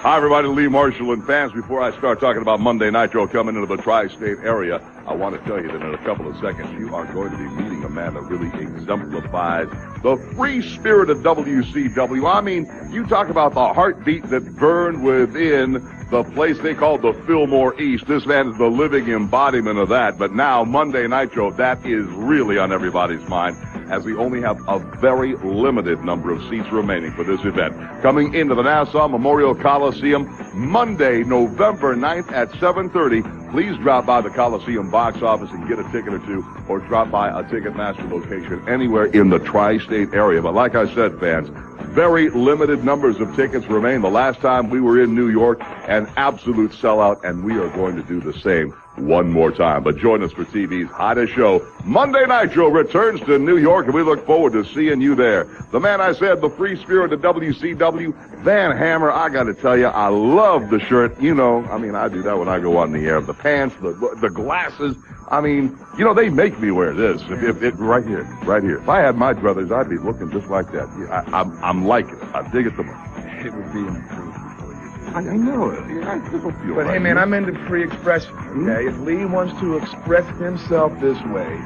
Hi, everybody. Lee Marshall and fans. Before I start talking about Monday Nitro coming into the tri-state area, I want to tell you that in a couple of seconds, you are going to be meeting a man that really exemplifies the free spirit of WCW. I mean, you talk about the heartbeat that burned within the place they call the Fillmore East. This man is the living embodiment of that. But now, Monday Nitro, that is really on everybody's mind, as we only have a very limited number of seats remaining for this event. Coming into the Nassau Memorial Coliseum, Monday, November 9th at 7:30. Please drop by the Coliseum box office and get a ticket or two, or drop by a Ticketmaster location anywhere in the tri-state area. But like I said, fans, very limited numbers of tickets remain. The last time we were in New York, an absolute sellout, and we are going to do the same one more time. But join us for TV's hottest show. Monday Nitro returns to New York, and we look forward to seeing you there. The man I said, the free spirit of WCW, Van Hammer. I got to tell you, I love the shirt. You know, I mean, I do that when I go on the air. The pants, the glasses. I mean, you know, they make me wear this. If right here. If I had my druthers, I'd be looking just like that. I'm liking it. I dig it the most. It would be an improvement for you. I know it. I don't feel But right. hey, man, I'm into free expression, okay? If Lee wants to express himself this way,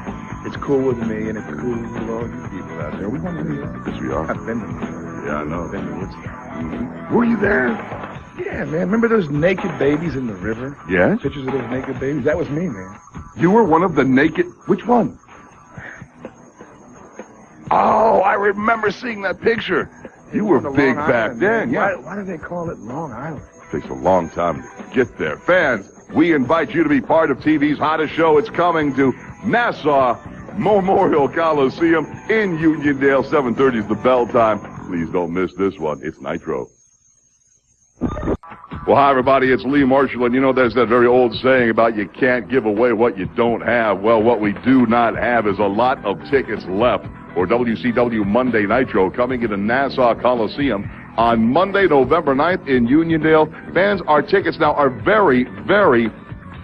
it's cool with me, and it's cool with all you people out there. We want to do that. Yes, we are. I've been to Yeah, I know. I've been to Woodstock. Were you there? Yeah, man. Remember those naked babies in the river? Yes. Pictures of those naked babies? That was me, man. You were one of the naked... Which one? Oh, I remember seeing that picture. You were big back then, yeah. Why do they call it Long Island? It takes a long time to get there. Fans, we invite you to be part of TV's hottest show. It's coming to Nassau Memorial Coliseum in Uniondale. 7:30 is the bell time. Please don't miss this one. It's Nitro. Well, hi, everybody. It's Lee Marshall, and you know there's that very old saying about you can't give away what you don't have. Well, what we do not have is a lot of tickets left for WCW Monday Nitro coming into Nassau Coliseum on Monday, November 9th in Uniondale. Fans, our tickets now are very, very,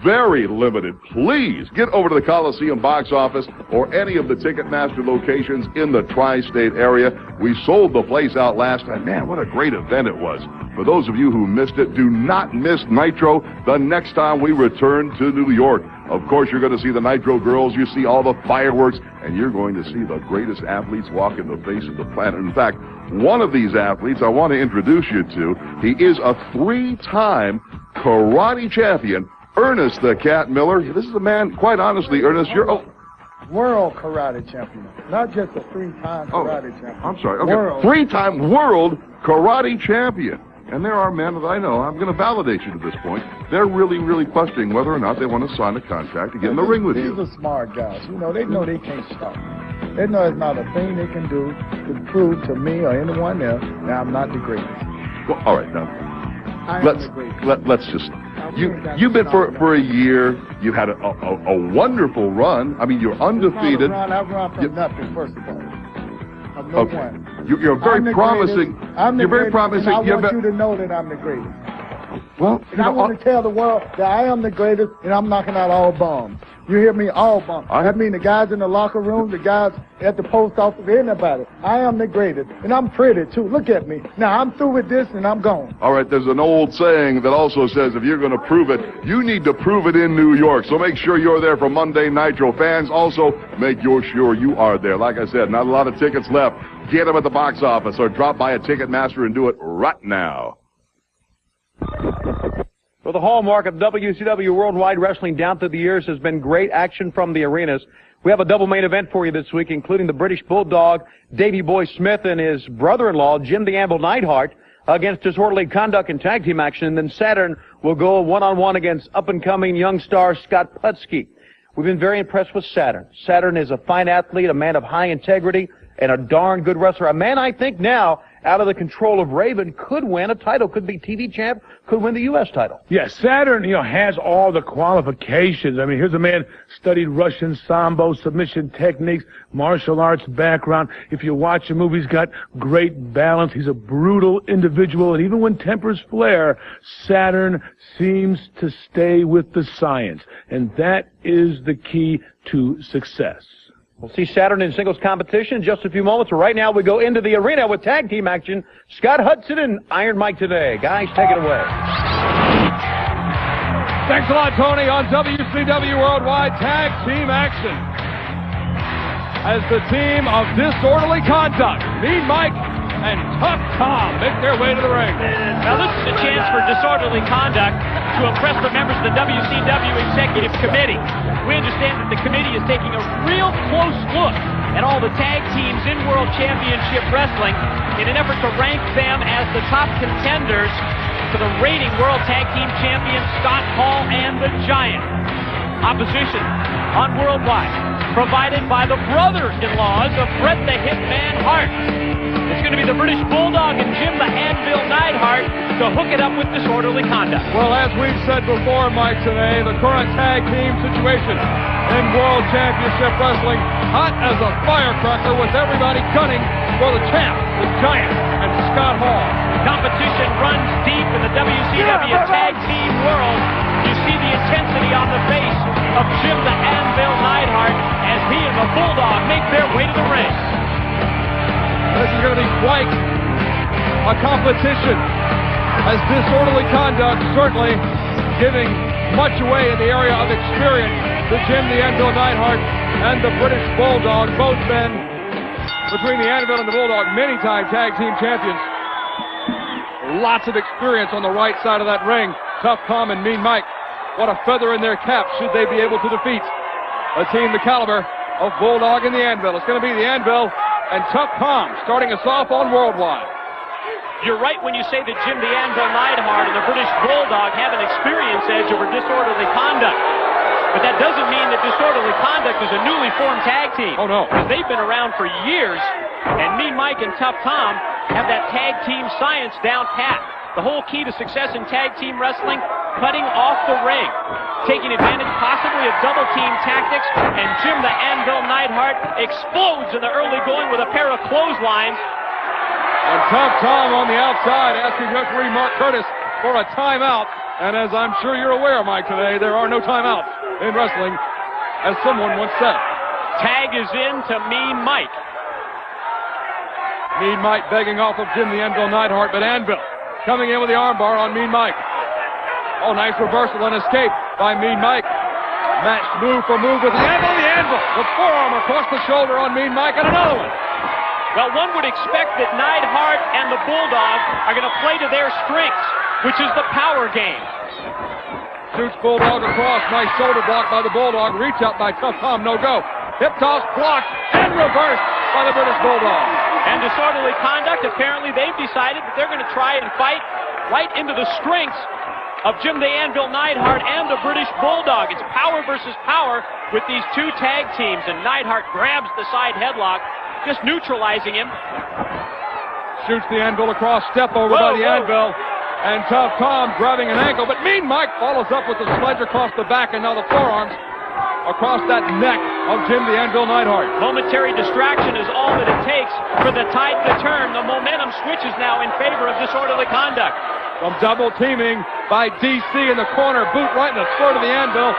very limited. Please get over to the Coliseum box office or any of the Ticketmaster locations in the tri-state area. We sold the place out last time. Man, what a great event it was. For those of you who missed it, do not miss Nitro the next time we return to New York. Of course, you're going to see the Nitro girls, you see all the fireworks, and you're going to see the greatest athletes walk in the face of the planet. In fact, one of these athletes I want to introduce you to, he is a three-time karate champion, Ernest the Cat Miller. This is a man, quite honestly, Ernest, you're... Oh, World karate champion, not just a three-time karate champion. I'm sorry. Okay. World. Three-time world karate champion. And there are men that I know, I'm going to validate you to this point, they're really, really questioning whether or not they want to sign a contract to get in the ring with you. These are smart guys. You know, they know they can't stop. They know it's not a thing they can do to prove to me or anyone else that I'm not the greatest. Well, all right, now, I am the greatest. let's just... You've been for a year. You had a wonderful run. I mean, you're undefeated. I've run from nothing, first of all. I'm no Okay. one. You're very promising. I'm the You're very greatest, promising. and I want you to know that I'm the greatest. Well, And I want to tell the world that I am the greatest, and I'm knocking out all bombs. You hear me? All bombs. That means the guys in the locker room, the guys at the post office, anybody. I am the greatest, and I'm pretty, too. Look at me. Now, I'm through with this, and I'm gone. All right, there's an old saying that also says if you're going to prove it, you need to prove it in New York. So make sure you're there for Monday Nitro. Fans, also make sure you are there. Like I said, not a lot of tickets left. Get them at the box office or drop by a Ticketmaster and do it right now. Well, the hallmark of WCW Worldwide Wrestling down through the years has been great action from the arenas. We have a double main event for you this week, including the British Bulldog, Davey Boy Smith, and his brother-in-law, Jim the Anvil Neidhart, against disorderly conduct and tag team action. And then Saturn will go one-on-one against up-and-coming young star Scott Putski. We've been very impressed with Saturn. Saturn is a fine athlete, a man of high integrity, and a darn good wrestler. A man I think now, out of the control of Raven, could win a title, could be TV champ, could win the U.S. title. Yeah, Saturn, has all the qualifications. I mean, here's a man studied Russian Sambo, submission techniques, martial arts background. If you watch the movie, he's got great balance. He's a brutal individual, and even when tempers flare, Saturn seems to stay with the science. And that is the key to success. We'll see Saturday in singles competition in just a few moments. Right now, we go into the arena with tag team action. Scott Hudson and Iron Mike today. Guys, take it away. Thanks a lot, Tony. On WCW Worldwide Tag Team Action, as the team of Disorderly Conduct, Mean Mike and Tough Tom, make their way to the ring. Now this is a chance for Disorderly Conduct to impress the members of the WCW Executive Committee. We understand that the committee is taking a real close look at all the tag teams in World Championship Wrestling in an effort to rank them as the top contenders for the reigning World Tag Team Champions Scott Hall and the Giant. Opposition on Worldwide, provided by the brothers-in-laws of Bret the Hitman Hart. It's going to be the British Bulldog and Jim the Anvil Neidhart to hook it up with Disorderly Conduct. Well, as we've said before, Mike, today, the current tag team situation in World Championship Wrestling, hot as a firecracker with everybody gunning for the champ, the Giant, and Scott Hall. Competition runs deep in the WCW tag team world. You see the intensity on the face of Jim the Anvil Neidhart as he and the Bulldog make their way to the ring. This is going to be quite a competition, as Disorderly Conduct certainly giving much away in the area of experience to Jim the Anvil Neidhart and the British Bulldog, both men between the Anvil and the Bulldog, many-time tag team champions. Lots of experience on the right side of that ring. Tough Tom and Mean Mike. What a feather in their cap should they be able to defeat a team the caliber of Bulldog and the Anvil. It's going to be the Anvil and Tough Tom starting us off on Worldwide. You're right when you say that Jim the Anvil Neidhart and the British Bulldog have an experience edge over Disorderly Conduct. But that doesn't mean that Disorderly Conduct is a newly formed tag team. Oh, no. Because they've been around for years, and Mean Mike and Tough Tom have that tag team science down pat. The whole key to success in tag team wrestling, cutting off the ring, taking advantage possibly of double team tactics, and Jim the Anvil Neidhart explodes in the early going with a pair of clotheslines. And Tough Tom on the outside asking referee Mark Curtis for a timeout. And as I'm sure you're aware, Mike, today, there are no timeouts in wrestling, as someone once said. Tag is in to Mean Mike. Mean Mike begging off of Jim the Anvil Neidhart, but Anvil coming in with the armbar on Mean Mike. Oh, nice reversal and escape by Mean Mike. Matched move for move with the Anvil with forearm across the shoulder on Mean Mike, and another one. Well, one would expect that Neidhart and the Bulldog are going to play to their strengths, which is the power game. Shoots Bulldog across. Nice shoulder block by the Bulldog. Reach out by Tough Tom. No go. Hip toss blocked and reversed by the British Bulldog. And Disorderly Conduct, apparently they've decided that they're going to try and fight right into the strengths of Jim the Anvil Neidhart and the British Bulldog. It's power versus power with these two tag teams, and Neidhart grabs the side headlock, just neutralizing him. Shoots the Anvil across, step over by the Anvil. And Tough Tom grabbing an ankle, but Mean Mike follows up with the sledge across the back and now the forearms across that neck of Jim the Anvil Neidhart. Momentary distraction is all that it takes for the tide to turn. The momentum switches now in favor of Disorderly Conduct. Some double teaming by DC in the corner, boot right in the throat of the Anvil.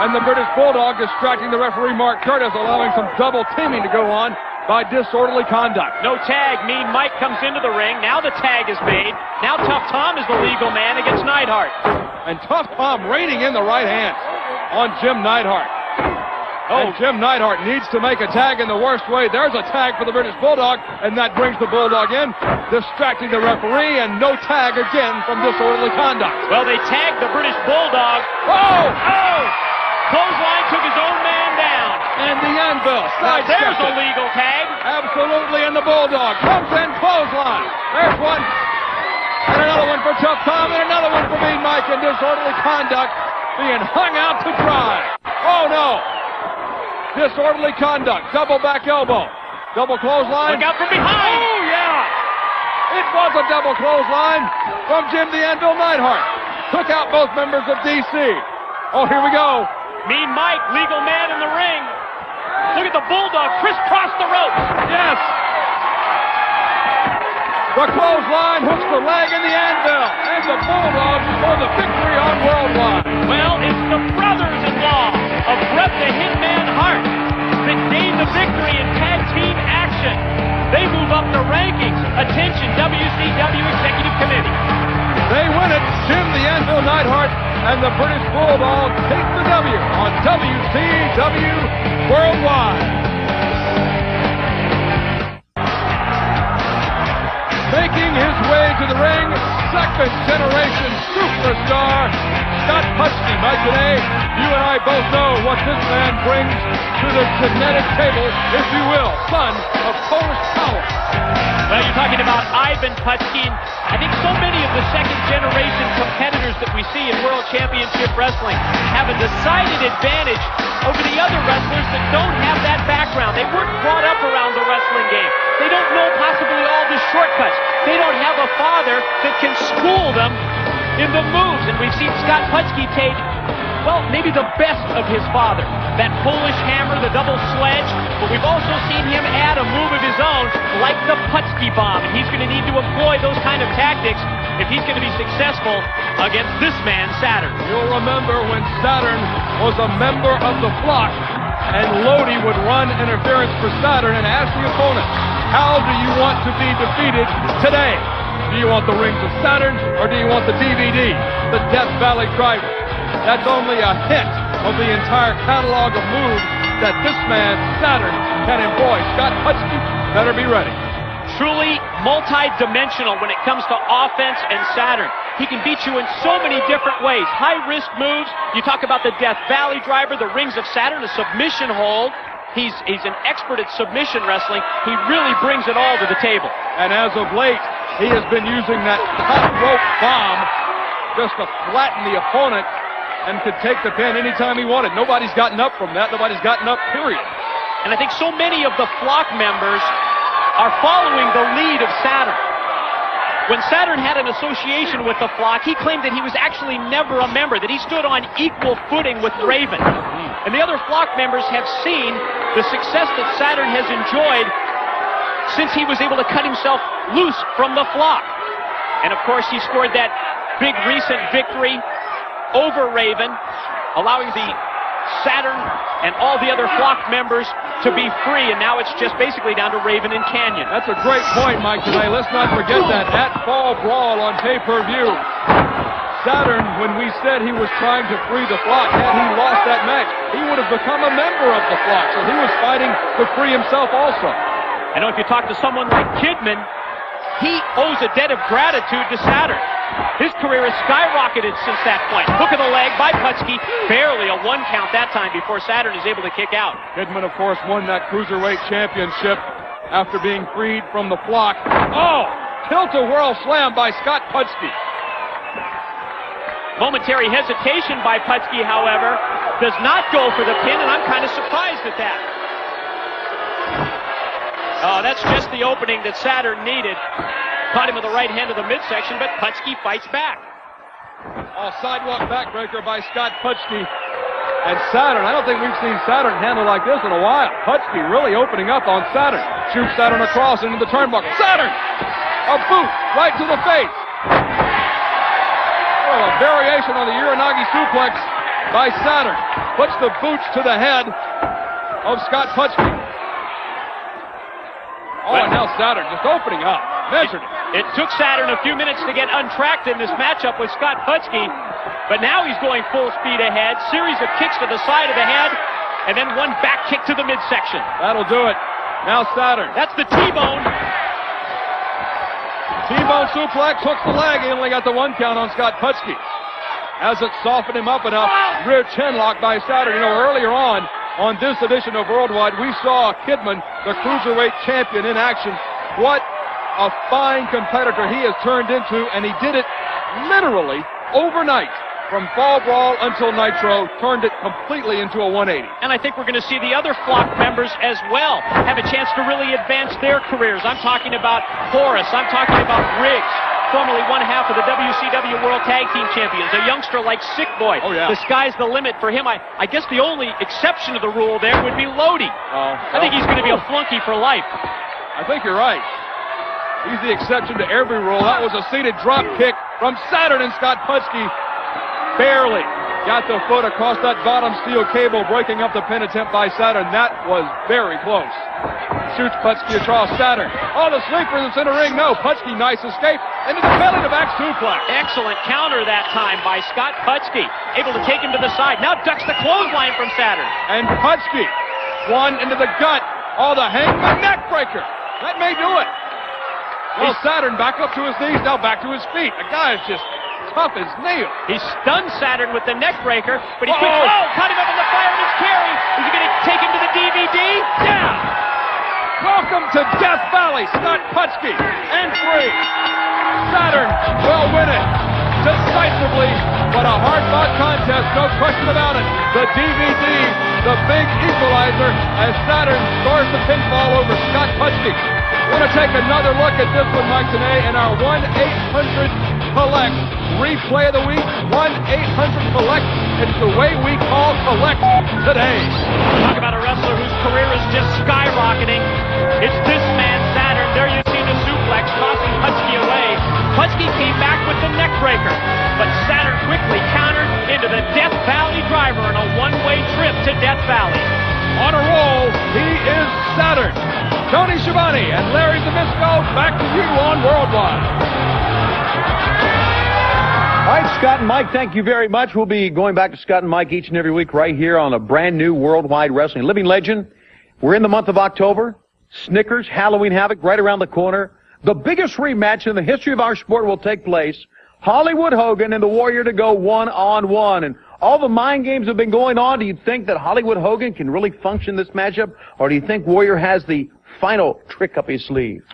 And the British Bulldog distracting the referee Mark Curtis, allowing some double teaming to go on by Disorderly Conduct. No tag. Mean Mike comes into the ring. Now the tag is made. Now Tough Tom is the legal man against Neidhart. And Tough Tom reining in the right hand on Jim Neidhart. And Jim Neidhart needs to make a tag in the worst way. There's a tag for the British Bulldog, and that brings the Bulldog in, distracting the referee, and no tag again from Disorderly Conduct. Well, they tagged the British Bulldog. Clothesline took his own man down. And the Anvil There's a legal tag. Absolutely, and the Bulldog comes in clothesline. There's one. And another one for Tough Tom, and another one for Mean Mike, and Disorderly Conduct being hung out to dry. Oh, no. Disorderly Conduct, double back elbow. Double clothesline. Look out from behind. Oh, yeah. It was a double clothesline from Jim the Anvil Neidhart. Took out both members of DC. Oh, here we go. Mean Mike, legal man in the ring. Look at the Bulldog crisscross the ropes. Yes. The clothesline hooks the leg in the Anvil. And the Bulldogs for the victory on Worldwide. Well, it's the brothers-in-law of Bret the Hitman Hart that gained the victory in tag team action. They move up the rankings. Attention, WCW Executive Committee. They win it. Jim the Anvil Neidhart and the British Bulldog take the W on WCW Worldwide. Making his way to the ring, second generation superstar, Scott Putski. Mike, today, you and I both know what this man brings to the genetic table, if you will, son of Polish power. Well, you're talking about Ivan Putski. I think so many of the second generation competitors that we see in World Championship Wrestling have a decided advantage over the other wrestlers that don't have that background. They weren't brought up around the wrestling game. They don't know possibly all the shortcuts. They don't have a father that can school them in the moves. And we've seen Scott Putski take, well, maybe the best of his father. That Polish hammer, the double sledge. But we've also seen him add a move of his own, like the Putski bomb. And he's going to need to employ those kind of tactics if he's going to be successful against this man, Saturn. You'll remember when Saturn was a member of the flock, and Lodi would run interference for Saturn and ask the opponent, how do you want to be defeated today? Do you want the rings of Saturn, or do you want the DVD, the Death Valley Driver? That's only a hint of the entire catalog of moves that this man, Saturn, can employ. Scott Putski better be ready. Truly multi-dimensional when it comes to offense and Saturn. He can beat you in so many different ways. High-risk moves. You talk about the Death Valley Driver, the Rings of Saturn, a submission hold. He's an expert at submission wrestling. He really brings it all to the table. And as of late, he has been using that top rope bomb just to flatten the opponent and could take the pin anytime he wanted. Nobody's gotten up from that. Nobody's gotten up, period. And I think so many of the flock members are following the lead of Saturn. When Saturn had an association with the flock, he claimed that he was actually never a member, that he stood on equal footing with Raven. And the other flock members have seen the success that Saturn has enjoyed since he was able to cut himself loose from the flock. And of course, he scored that big recent victory over Raven, allowing the Saturn and all the other flock members to be free, and now it's just basically down to Raven and Canyon. That's a great point, Mike, today. Let's not forget that at Fall Brawl on pay-per-view, Saturn, when we said he was trying to free the flock, had he lost that match, he would have become a member of the flock, so he was fighting to free himself also. I know if you talk to someone like Kidman, he owes a debt of gratitude to Saturn. His career has skyrocketed since that point. Hook of the leg by Putski, barely a one count that time before Saturn is able to kick out. Kidman, of course, won that Cruiserweight Championship after being freed from the flock. Oh, tilt-a-whirl slam by Scott Putski. Momentary hesitation by Putski, however, does not go for the pin, and I'm kind of surprised at that. Oh, that's just the opening that Saturn needed. Caught him with the right hand of the midsection, but Putski fights back. Oh, sidewalk backbreaker by Scott Putski. And Saturn, I don't think we've seen Saturn handle like this in a while. Putski really opening up on Saturn. Shoots Saturn across into the turnbuckle. Saturn! A boot right to the face. Oh, a variation on the Uranagi suplex by Saturn. Puts the boots to the head of Scott Putski. Oh, and now Saturn just opening up. Measured it. It took Saturn a few minutes to get untracked in this matchup with Scott Putski, but now he's going full speed ahead. Series of kicks to the side of the head, and then one back kick to the midsection. That'll do it. Now Saturn. That's the T-bone. T-bone suplex, hooks the leg. He only got the one count on Scott Putski. As it softened him up enough, rear chin lock by Saturn. You know, earlier on this edition of Worldwide, we saw Kidman, the Cruiserweight champion, in action. What a fine competitor he has turned into, and he did it literally overnight. From Fall Brawl until Nitro, turned it completely into a 180. And I think we're going to see the other flock members as well have a chance to really advance their careers. I'm talking about Horace. I'm talking about Riggs, formerly one half of the WCW World Tag Team Champions. A youngster like Sick Boy. Oh, yeah. The sky's the limit for him. I guess the only exception to the rule there would be Lodi. I think he's going to be a flunky for life. I think you're right. He's the exception to every rule. That was a seated drop kick from Saturn and Scott Putski. barely got the foot across that bottom steel cable, breaking up the pin attempt by Saturn. That was very close. Shoots Putski across Saturn. Oh, the sleeper in the center ring. No, Putski, nice escape. Into the belly to back suplex. Excellent counter that time by Scott Putski. Able to take him to the side. Now ducks the clothesline from Saturn. And Putski, one into the gut. Oh, the hangman neck breaker. That may do it. Well, Saturn back up to his knees, now back to his feet. The guy is just tough as nails. He stunned Saturn with the neck breaker, but he caught him up in the fireman's carry. Is he going to take him to the DVD? Yeah! Welcome to Death Valley, Scott Putski, and 3. Saturn will win it decisively, but a hard-fought contest, no question about it. The DVD, the big equalizer, as Saturn scores the pinfall over Scott Putski. We're going to take another look at this one, Mike, today in our 1-800-COLLECT replay of the week. 1-800-COLLECT. It's the way we call collect today. Talk about a wrestler whose career is just skyrocketing. It's this man, Saturn. There you see the suplex, tossing Putski away. Putski came back with the neck breaker, but Saturn quickly countered into the Death Valley driver on a one-way trip to Death Valley. On a roll, he is Saturn. Tony Schiavone and Larry Zbyszko, back to you on Worldwide. All right, Scott and Mike, thank you very much. We'll be going back to Scott and Mike each and every week right here on a brand new Worldwide Wrestling. Living legend. We're in the month of October. Snickers, Halloween Havoc right around the corner. The biggest rematch in the history of our sport will take place. Hollywood Hogan and the Warrior to go one-on-one. And all the mind games have been going on. Do you think that Hollywood Hogan can really function this matchup? Or do you think Warrior has the final trick up his sleeve?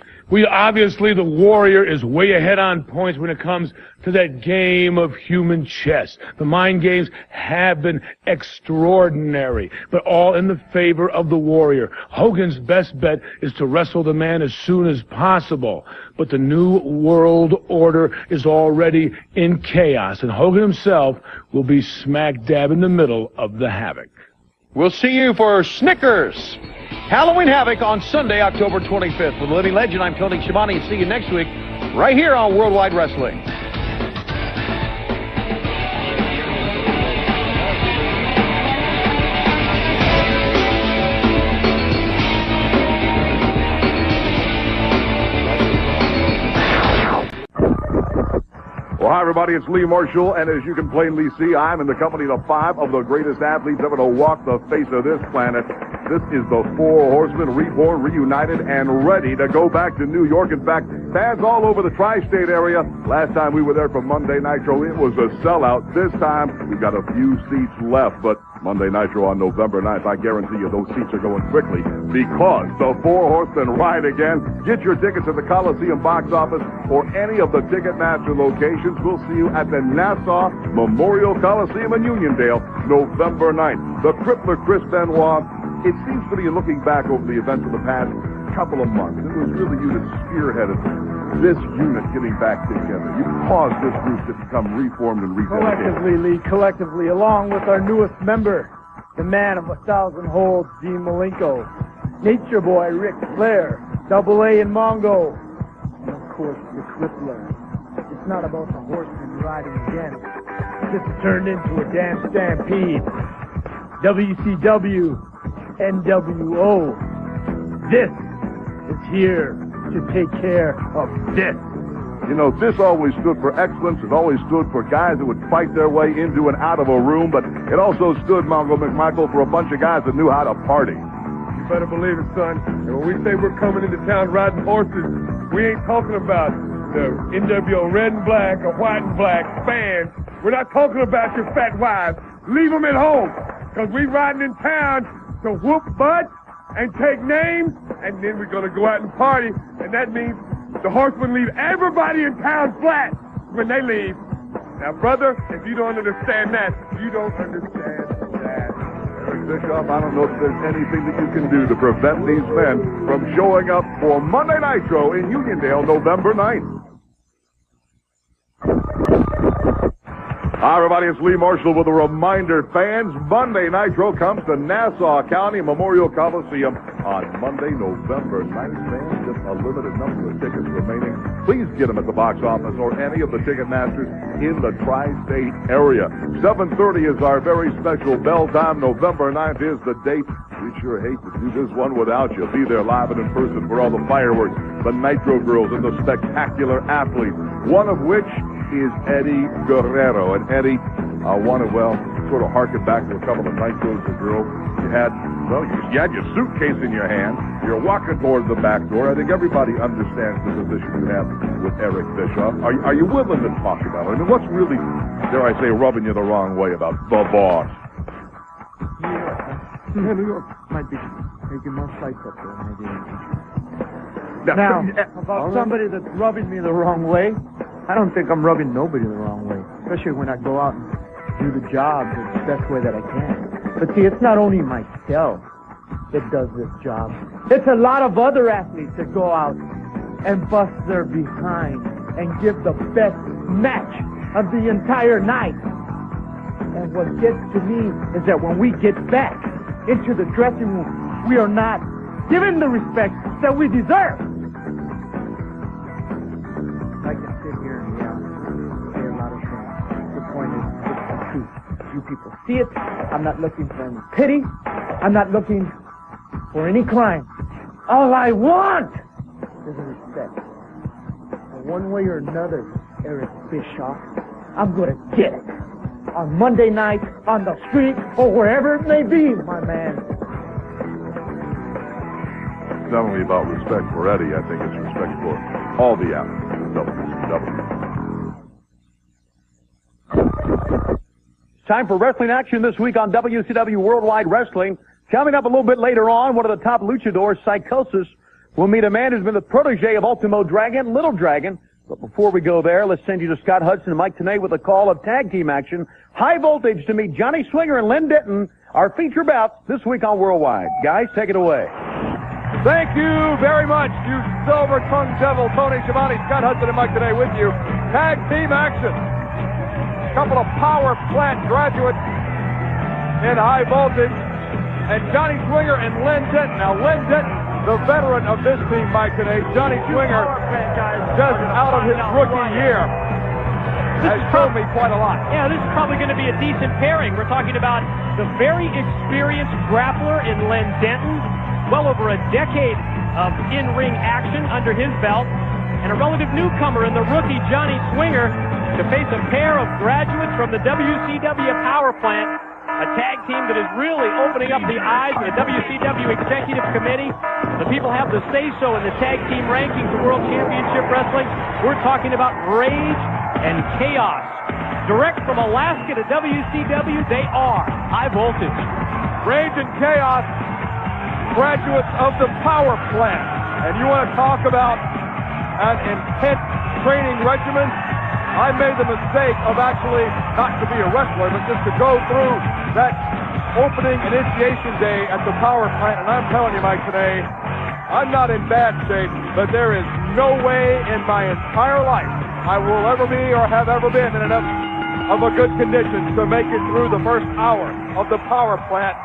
Obviously, the Warrior is way ahead on points when it comes to that game of human chess. The mind games have been extraordinary, but all in the favor of the Warrior. Hogan's best bet is to wrestle the man as soon as possible. But the New World Order is already in chaos, and Hogan himself will be smack dab in the middle of the havoc. We'll see you for Snickers Halloween Havoc on Sunday, October 25th. For the Living Legend, I'm Tony Schiavone. See you next week right here on Worldwide Wrestling. Well, hi, everybody. It's Lee Marshall, and as you can plainly see, I'm in the company of 5 of the greatest athletes ever to walk the face of this planet. This is the 4 Horsemen, reborn, reunited, and ready to go back to New York. In fact, fans all over the tri-state area. Last time we were there for Monday Nitro, it was a sellout. This time, we've got a few seats left, but Monday Nitro on November 9th, I guarantee you those seats are going quickly because the 4 Horsemen ride again. Get your tickets at the Coliseum box office or any of the Ticketmaster locations. We'll see you at the Nassau Memorial Coliseum in Uniondale, November 9th. The Crippler Chris Benoit. It seems to be, looking back over the events of the past couple of months, it was really you that spearheaded this unit getting back together. You caused this group to become reformed and rededicated. Collectively, Lee, collectively, along with our newest member, the man of 1,000 holds, Dean Malenko, Nature Boy, Ric Flair, Double A and Mongo, and of course, the Crippler. It's not about the horsemen riding again. This has turned into a damn stampede. WCW, NWO. This is here to take care of this. You know, this always stood for excellence. It always stood for guys that would fight their way into and out of a room, but it also stood, Mongo McMichael, for a bunch of guys that knew how to party. You better believe it, son. And when we say we're coming into town riding horses, we ain't talking about the NWO red and black or white and black fans. We're not talking about your fat wives. Leave them at home, because we riding in town to whoop butts and take names, and then we're going to go out and party, and that means the horsemen leave everybody in town flat when they leave. Now, brother, if you don't understand that, you don't understand that. Eric Bischoff, I don't know if there's anything that you can do to prevent these men from showing up for Monday Nitro in Uniondale, November 9th. Hi, everybody. It's Lee Marshall with a reminder. Fans, Monday Nitro comes to Nassau County Memorial Coliseum on Monday, November 9th, man. Just a limited number of tickets remaining. Please get them at the box office or any of the ticket masters in the tri-state area. 7:30 is our very special bell time. November 9th is the date. We sure hate to do this one without you. Be there live and in person for all the fireworks, the Nitro Girls, and the spectacular athletes, one of which is Eddie Guerrero. And Eddie, I want to, sort of harken back to a couple of Nitros ago. You had your suitcase in your hand. You're walking towards the back door. I think everybody understands the position you have with Eric Bischoff. Are you willing to talk about it? I mean, what's really, dare I say, rubbing you the wrong way about the boss? New York might be making more fights up there, maybe. Now, about somebody that's rubbing me the wrong way, I don't think I'm rubbing nobody the wrong way, especially when I go out and do the job the best way that I can. But see, it's not only myself that does this job. It's a lot of other athletes that go out and bust their behind and give the best match of the entire night. And what gets to me is that when we get back into the dressing room, we are not given the respect that we deserve. I can sit here and say a lot of things. The point is, it's the truth. You people see it. I'm not looking for any pity. I'm not looking for any crime. All I want is respect. And one way or another, Eric Bischoff, I'm going to get it. On Monday night, on the street, or wherever it may be, my man. It's not only about respect for Eddie, I think it's respect for all the athletes in WCW. Time for wrestling action this week on WCW Worldwide Wrestling. Coming up a little bit later on, one of the top luchadors, Psychosis, will meet a man who's been the protege of Ultimo Dragon, Little Dragon. But before we go there, let's send you to Scott Hudson and Mike Tenay with a call of tag team action. High Voltage to meet Johnny Swinger and Lynn Denton, our feature bouts this week on Worldwide. Guys, take it away. Thank you very much, you silver-tongued devil. Tony Schiavone, Scott Hudson, and Mike Tenay with you. Tag team action. A couple of power plant graduates in High Voltage, and Johnny Swinger and Lynn Denton. Now, Lynn Denton, the veteran of this team, Mike Tenay. Johnny Swinger, just out of his rookie year, has shown me quite a lot. Yeah, this is probably going to be a decent pairing. We're talking about the very experienced grappler in Lynn Denton, well over a decade of in-ring action under his belt, and a relative newcomer in the rookie Johnny Swinger to face a pair of graduates from the WCW Power Plant, a tag team that is really opening up the eyes of the WCW Executive Committee. The people have the say-so in the tag team rankings of World Championship Wrestling. We're talking about Rage and Chaos. Direct from Alaska to WCW, they are High Voltage. Rage and Chaos, graduates of the Power Plant. And you want to talk about an intense training regimen? I made the mistake of actually, not to be a wrestler, but just to go through that opening initiation day at the Power Plant, and I'm telling you, Mike, today, I'm not in bad shape, but there is no way in my entire life I will ever be or have ever been in enough of a good condition to make it through the first hour of the Power Plant,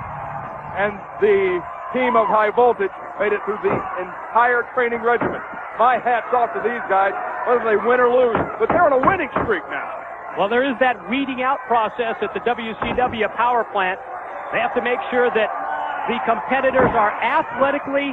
and the team of High Voltage made it through the entire training regimen. My hat's off to these guys, whether they win or lose, but they're on a winning streak now. Well, there is that weeding out process at the WCW Power Plant. They have to make sure that the competitors are athletically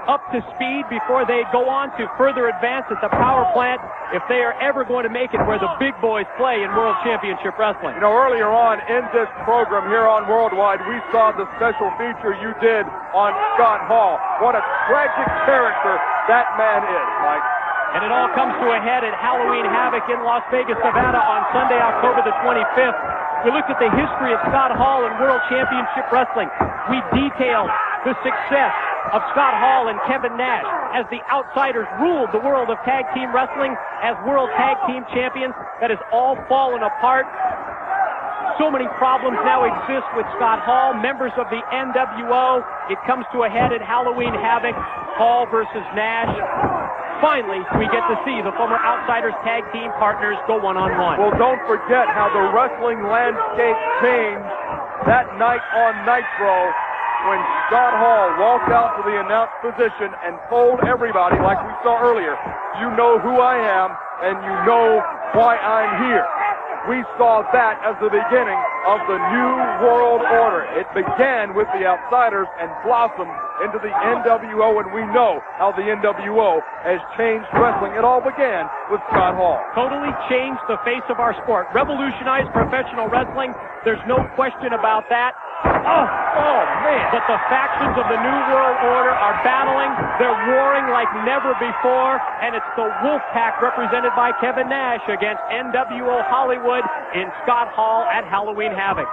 up to speed before they go on to further advance at the Power Plant if they are ever going to make it where the big boys play in World Championship Wrestling. You know, earlier on in this program here on Worldwide, we saw the special feature you did on Scott Hall. What a tragic character that man is, Mike. And it all comes to a head at Halloween Havoc in Las Vegas, Nevada on Sunday, October the 25th. We looked at the history of Scott Hall in World Championship Wrestling. We detailed the success of Scott Hall and Kevin Nash as the outsiders ruled the world of tag team wrestling as world tag team champions. That has all fallen apart. So many problems now exist with Scott Hall, members of the NWO. It comes to a head at Halloween Havoc, Hall versus Nash. Finally, we get to see the former Outsiders tag team partners go one-on-one. Well, don't forget how the wrestling landscape changed that night on Nitro when Scott Hall walked out to the announce position and told everybody, like we saw earlier, you know who I am and you know why I'm here. We saw that as the beginning of the new world order. It began with the Outsiders and blossomed into the NWO, and we know how the NWO has changed wrestling. It all began with Scott Hall. Totally changed the face of our sport. Revolutionized professional wrestling. There's no question about that. Oh, man. But the factions of the New World Order are battling. They're warring like never before. And it's the Wolf Pack represented by Kevin Nash against NWO Hollywood in Scott Hall at Halloween Havoc.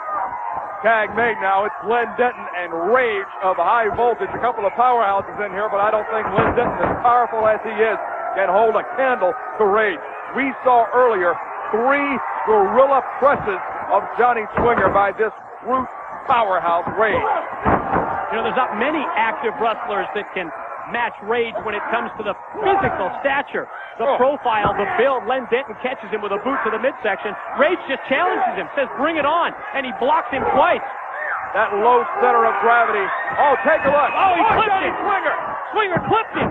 Tag made now. It's Len Denton and Rage of High Voltage. A couple of powerhouses in here, but I don't think Len Denton, as powerful as he is, can hold a candle to Rage. We saw earlier 3 gorilla presses of Johnny Swinger by this brute powerhouse, Rage. You know, there's not many active wrestlers that can match Rage when it comes to the physical stature, the profile, the build. Len Denton catches him with a boot to the midsection. Rage just challenges him, says bring it on, and he blocks him twice. That low center of gravity. Oh, take a look. Oh, he clipped Johnny him. Swinger. Swinger clipped him.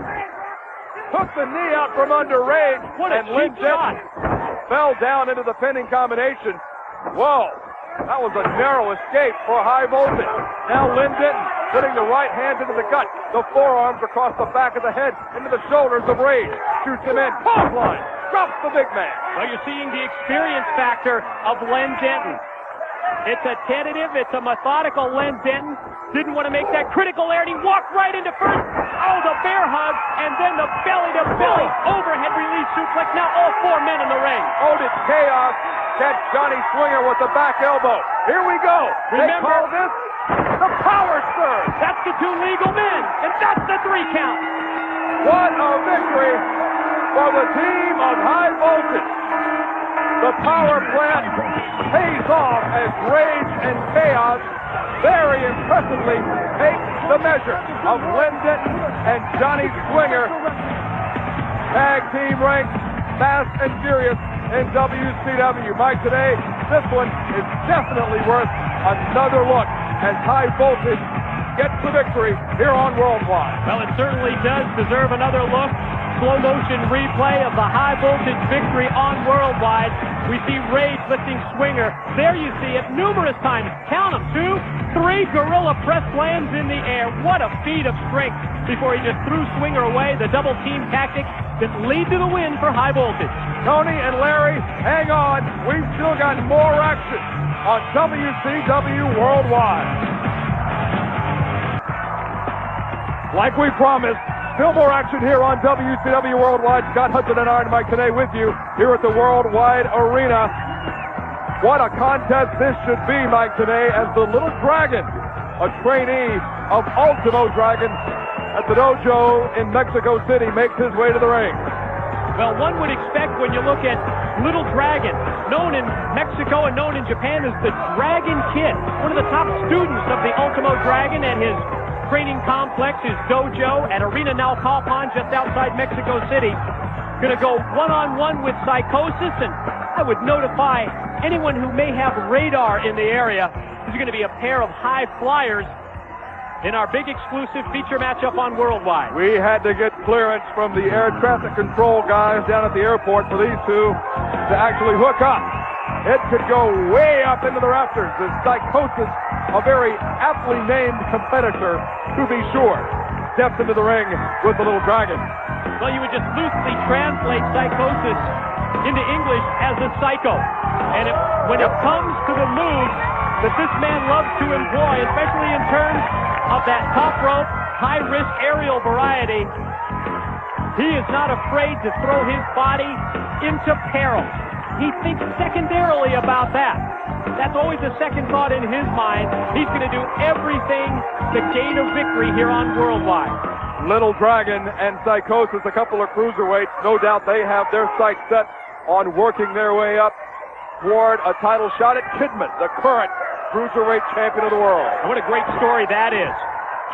Took the knee out from under Rage. What a and Len cheap shot. Denton fell down into the pinning combination. Whoa. That was a narrow escape for High Voltage. Now Len Denton putting the right hand into the gut. The forearms across the back of the head into the shoulders of Rage. Shoots him in. Clothesline. Drops the big man. Well, you're seeing the experience factor of Len Denton. It's a tentative, it's a methodical Len Denton. Didn't want to make that critical error, and he walked right into first. Oh, the bear hug, and then the belly-to-belly overhead release suplex. Now all 4 men in the ring. Oh, did Chaos catch Johnny Swinger with the back elbow. Here we go. They call this the power surge. That's the 2 legal men, and that's the 3 count. What a victory for the team of High Voltage. The power plant pays off as Rage and Chaos very impressively take the measure of Len Denton and Johnny Swinger. Tag team ranked fast and furious in WCW. Mike, today, this one is definitely worth another look as High Voltage gets the victory here on Worldwide. Well, it certainly does deserve another look. Slow motion replay of the High Voltage victory on Worldwide. We see Rage lifting Swinger. There you see it numerous times. Count them, 2, 3 gorilla press lands in the air. What a feat of strength before he just threw Swinger away. The double team tactic that lead to the win for High Voltage. Tony and Larry, hang on. We've still got more action on WCW Worldwide. Like we promised, still more action here on WCW Worldwide. Scott Hudson and Iron Mike today with you here at the Worldwide Arena. What a contest this should be, Mike, today, as the Little Dragon, a trainee of Ultimo Dragon at the dojo in Mexico City, makes his way to the ring. Well, one would expect when you look at Little Dragon, known in Mexico and known in Japan as the Dragon Kid, one of the top students of the Ultimo Dragon and his training complex, his dojo at Arena Naucalpan just outside Mexico City. Going to go one-on-one with Psychosis, and I would notify anyone who may have radar in the area. There's going to be a pair of high flyers in our big exclusive feature matchup on Worldwide. We had to get clearance from the air traffic control guys down at the airport for these two to actually hook up. It could go way up into the rafters. The Psychosis, a very aptly named competitor, to be sure, steps into the ring with the Little Dragon. Well, you would just loosely translate Psychosis into English as a psycho. And when it comes to the moves that this man loves to employ, especially in terms of that top rope, high-risk aerial variety, he is not afraid to throw his body into peril. He thinks secondarily about that. That's always a second thought in his mind. He's going to do everything to gain a victory here on Worldwide. Little Dragon and Psychosis, a couple of cruiserweights. No doubt they have their sights set on working their way up toward a title shot at Kidman, the current cruiserweight champion of the world. And what a great story that is.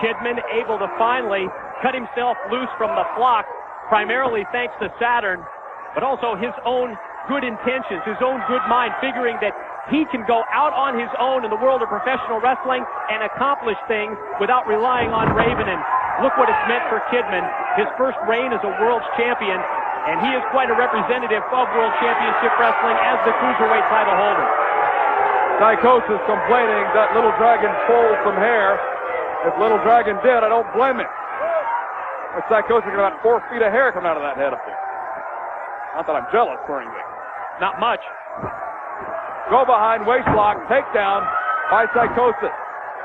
Kidman able to finally cut himself loose from the flock, primarily thanks to Saturn, but also his own good intentions, his own good mind, figuring that he can go out on his own in the world of professional wrestling and accomplish things without relying on Raven. And look what it's meant for Kidman. His first reign as a world's champion, and he is quite a representative of World Championship Wrestling as the Cruiserweight title holder. Psychosis complaining that Little Dragon pulled some hair. If Little Dragon did, I don't blame him. But Psychosis got about 4 feet of hair coming out of that head up there. Not that I'm jealous for anything. Not much. Go behind, waistlock, takedown by Psychosis.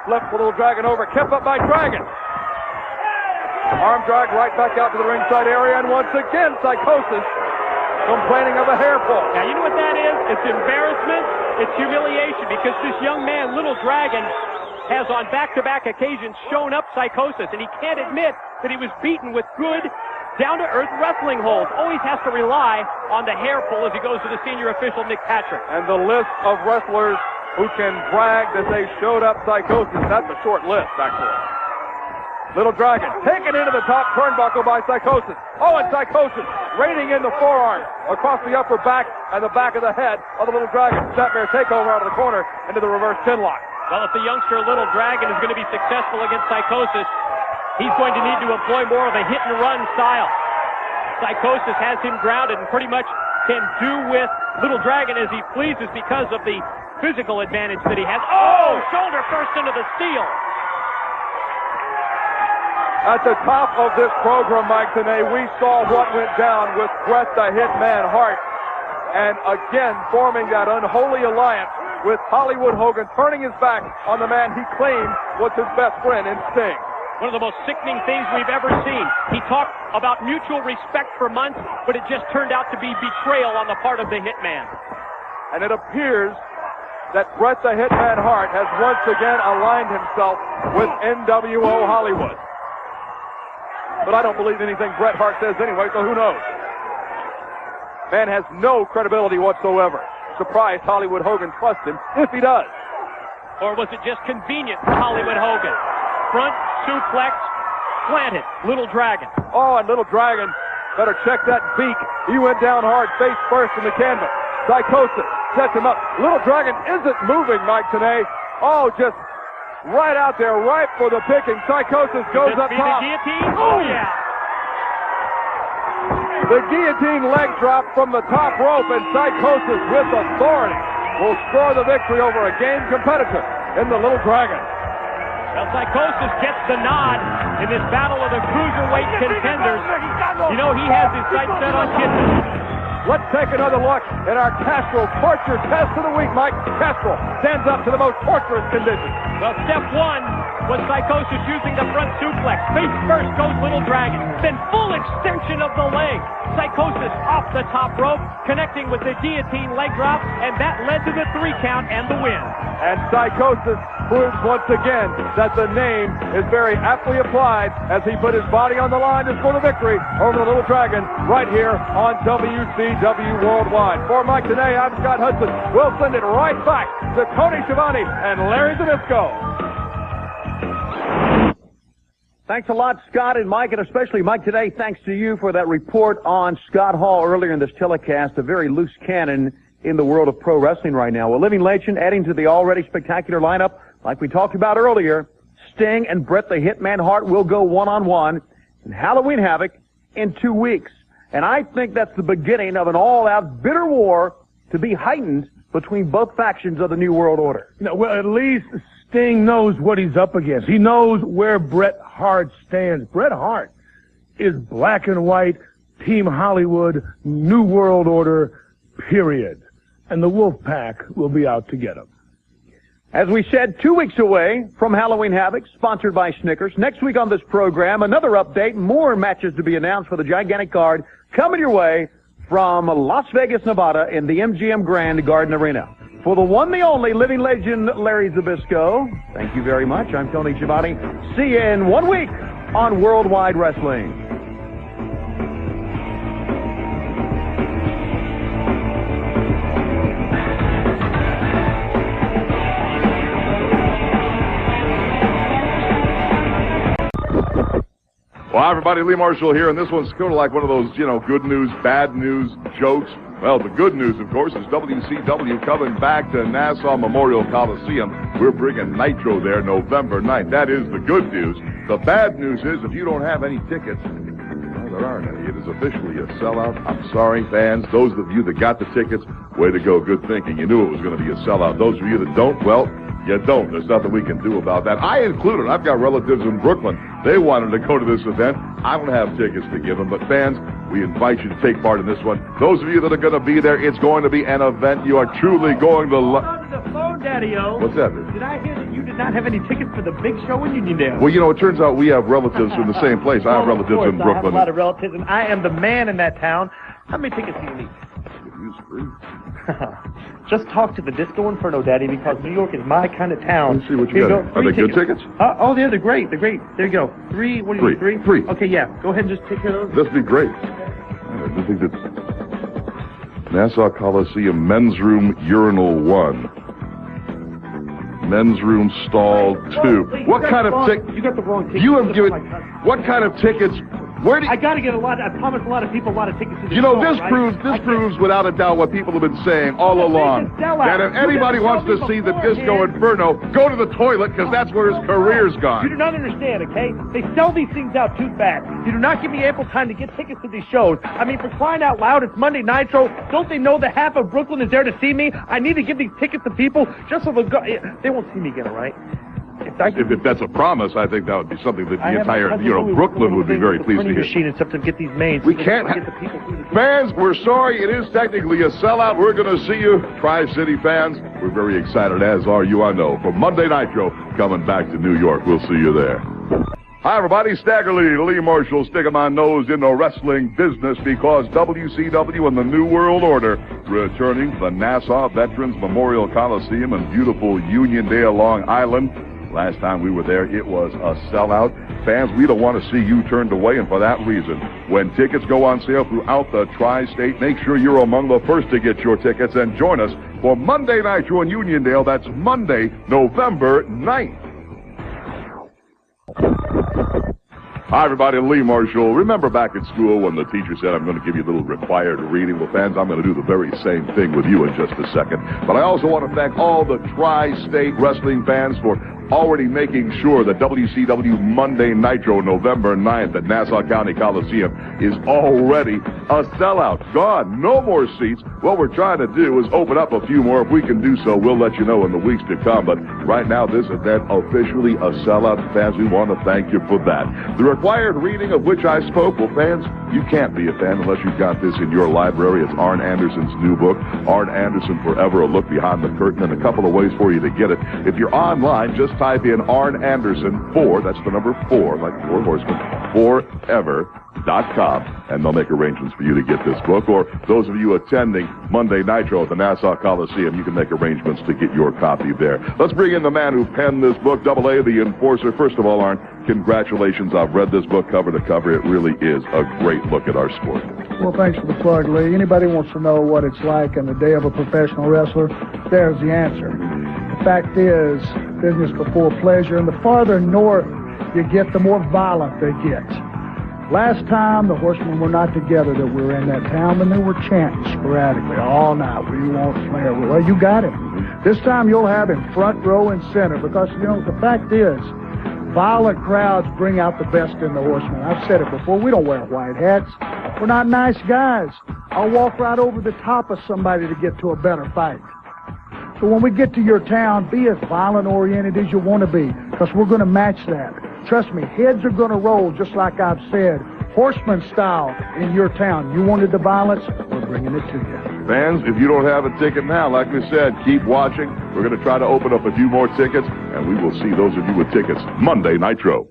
Flips the Little Dragon over, kept up by Dragon. Arm drag right back out to the ringside area, and once again, Psychosis complaining of a hair pull. Now, you know what that is? It's embarrassment. It's humiliation, because this young man, Little Dragon, has on back-to-back occasions shown up Psychosis, and he can't admit that he was beaten with good, down-to-earth wrestling holds. Always has to rely on the hair pull as he goes to the senior official, Nick Patrick. And the list of wrestlers who can brag that they showed up Psychosis, that's a short list, actually. Little Dragon taken into the top turnbuckle by Psychosis. Oh, and Psychosis raining in the forearm across the upper back and the back of the head of the Little Dragon. Snapmare takeover out of the corner into the reverse chin lock. Well, if the youngster Little Dragon is going to be successful against Psychosis, he's going to need to employ more of a hit-and-run style. Psychosis has him grounded and pretty much can do with Little Dragon as he pleases because of the physical advantage that he has. Oh, shoulder first into the steel. At the top of this program, Mike, today, we saw what went down with Bret the Hitman Hart. And again, forming that unholy alliance with Hollywood Hogan, turning his back on the man he claimed was his best friend in Sting. One of the most sickening things we've ever seen. He talked about mutual respect for months, but it just turned out to be betrayal on the part of the Hitman. And it appears that Bret the Hitman Hart has once again aligned himself with NWO Hollywood. But I don't believe anything Bret Hart says anyway, so who knows? Man has no credibility whatsoever. Surprised Hollywood Hogan trusts him, if he does. Or was it just convenient for Hollywood Hogan? Front suplex, planted, Little Dragon. Oh, and Little Dragon better check that beak. He went down hard, face first in the canvas. Psychosis sets him up. Little Dragon isn't moving, Mike, today. Oh, just right out there, ripe for the picking. Psychosis goes up top. The guillotine? Oh, yeah. The guillotine leg drop from the top rope, and Psychosis with authority will score the victory over a game competitor in the Little Dragon. Well, Psychosis gets the nod in this battle of the cruiserweight contenders. You know, he has his sights set on Kidman. Let's take another look at our Castro torture test of the week, Mike. Castro stands up to the most torturous conditions. Well, step one was Psychosis using the front suplex. Face first goes Little Dragon. Then full extension of the leg. Psychosis off the top rope, connecting with the guillotine leg drop, and that led to the 3 count and the win. And Psychosis proves once again that the name is very aptly applied as he put his body on the line to score the victory over the Little Dragon right here on WCW Worldwide. For Mike today, I'm Scott Hudson. We'll send it right back to Tony Schiavone and Larry Zbyszko. Thanks a lot, Scott and Mike, and especially Mike today, thanks to you for that report on Scott Hall earlier in this telecast, a very loose cannon in the world of pro wrestling right now. A living legend adding to the already spectacular lineup, like we talked about earlier. Sting and Bret the Hitman Hart will go one-on-one in Halloween Havoc in 2 weeks. And I think that's the beginning of an all-out bitter war to be heightened between both factions of the New World Order. No, well, at least Sting knows what he's up against. He knows where Bret Hart stands. Bret Hart is black and white, Team Hollywood, New World Order, period. And the Wolfpack will be out to get him. As we said, 2 weeks away from Halloween Havoc, sponsored by Snickers. Next week on this program, another update, more matches to be announced for the gigantic card coming your way from Las Vegas, Nevada in the MGM Grand Garden Arena. For the one, the only living legend, Larry Zbyszko, thank you very much. I'm Tony Schiavone. See you in 1 week on Worldwide Wrestling. Well, hi, everybody, Lee Marshall here, and this one's sort of like one of those, good news, bad news jokes. Well, the good news, of course, is WCW coming back to Nassau Memorial Coliseum. We're bringing Nitro there November 9th. That is the good news. The bad news is if you don't have any tickets, well, there aren't any. It is officially a sellout. I'm sorry, fans. Those of you that got the tickets, way to go. Good thinking. You knew it was going to be a sellout. Those of you that don't, well, you don't. There's nothing we can do about that. I included. I've got relatives in Brooklyn. They wanted to go to this event. I don't have tickets to give them, but fans, we invite you to take part in this one. Those of you that are going to be there, it's going to be an event you are truly going to love. On the phone, Daddy-O. What's that? Did I hear that you did not have any tickets for the big show in Uniondale? Well, you know, it turns out we have relatives from the same place. I have relatives in Brooklyn. I have a lot of relatives, and I am the man in that town. How many tickets do you need? Just talk to the Disco Inferno, Daddy, because New York is my kind of town. Let's see what you got. Are they good tickets? Oh, yeah, they're great. They're great. There you go. Three. What do you need? Three? Three. Okay, yeah. Go ahead and just take care of those. That'd be great. I think that's Nassau Coliseum Men's Room Urinal 1. Men's Room Stall 2. What kind of ticket? You got the wrong ticket. You have given. What kind of tickets? Where do I got to get I promised a lot of people a lot of tickets to the You know, show, this right? proves without a doubt what people have been saying all along. That if anybody wants to see the Disco Inferno, go to the toilet, because that's where his career's gone. You do not understand, okay? They sell these things out too fast. You do not give me ample time to get tickets to these shows. I mean, for crying out loud, it's Monday Nitro. Don't they know that half of Brooklyn is there to see me? I need to give these tickets to people just so they'll go. They won't see me again, all right? If that's a promise, I think that would be something that the entire, Brooklyn would be very pleased to hear. Machine and stuff to get these made. We can't. Fans, we're sorry. It is technically a sellout. We're going to see you, Tri-City fans. We're very excited, as are you, I know. For Monday Nitro, coming back to New York. We'll see you there. Hi, everybody. Stagger Lee Marshall, sticking my nose in the wrestling business because WCW and the New World Order returning to the Nassau Veterans Memorial Coliseum in beautiful Uniondale, Long Island. Last time we were there, it was a sellout. Fans, we don't want to see you turned away, and for that reason, when tickets go on sale throughout the tri-state, make sure you're among the first to get your tickets and join us for Monday Nitro in Uniondale. That's Monday, November 9th. Hi, everybody. Lee Marshall. Remember back at school when the teacher said, I'm going to give you a little required reading? Well, fans, I'm going to do the very same thing with you in just a second. But I also want to thank all the tri-state wrestling fans for already making sure that WCW Monday Nitro November 9th at Nassau County Coliseum is already a sellout. Gone. No more seats. What we're trying to do is open up a few more. If we can do so, we'll let you know in the weeks to come. But right now, this event officially a sellout. Fans, we want to thank you for that. The required reading of which I spoke, well, fans, you can't be a fan unless you've got this in your library. It's Arn Anderson's new book, Arn Anderson Forever, a look behind the curtain, and a couple of ways for you to get it. If you're online, just type in Arn Anderson 4, that's the number 4, like 4 horsemen, forever.com, and they'll make arrangements for you to get this book. Or those of you attending Monday Nitro at the Nassau Coliseum, you can make arrangements to get your copy there. Let's bring in the man who penned this book, Double A, the Enforcer. First of all, Arn, congratulations. I've read this book cover to cover. It really is a great look at our sport. Well, thanks for the plug, Lee. Anybody wants to know what it's like in the day of a professional wrestler, there's the answer. The fact is, business before pleasure, and the farther north you get, the more violent they get. Last time, the horsemen were not together that we were in that town, and they were chanting sporadically all night, we want Slayer. Well, you got him. This time you'll have him front row and center, because, the fact is, violent crowds bring out the best in the horsemen. I've said it before, we don't wear white hats. We're not nice guys. I'll walk right over the top of somebody to get to a better fight. So when we get to your town, be as violent-oriented as you want to be, because we're going to match that. Trust me, heads are going to roll, just like I've said, horseman style in your town. You wanted the violence, we're bringing it to you. Fans, if you don't have a ticket now, like we said, keep watching. We're going to try to open up a few more tickets, and we will see those of you with tickets Monday Nitro.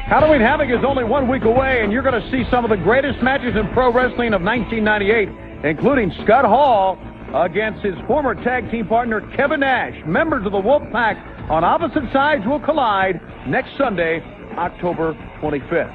Halloween Havoc is only 1 week away, and you're going to see some of the greatest matches in pro wrestling of 1998, including Scott Hall against his former tag team partner, Kevin Nash. Members of the Wolfpack on opposite sides will collide next Sunday, October 25th.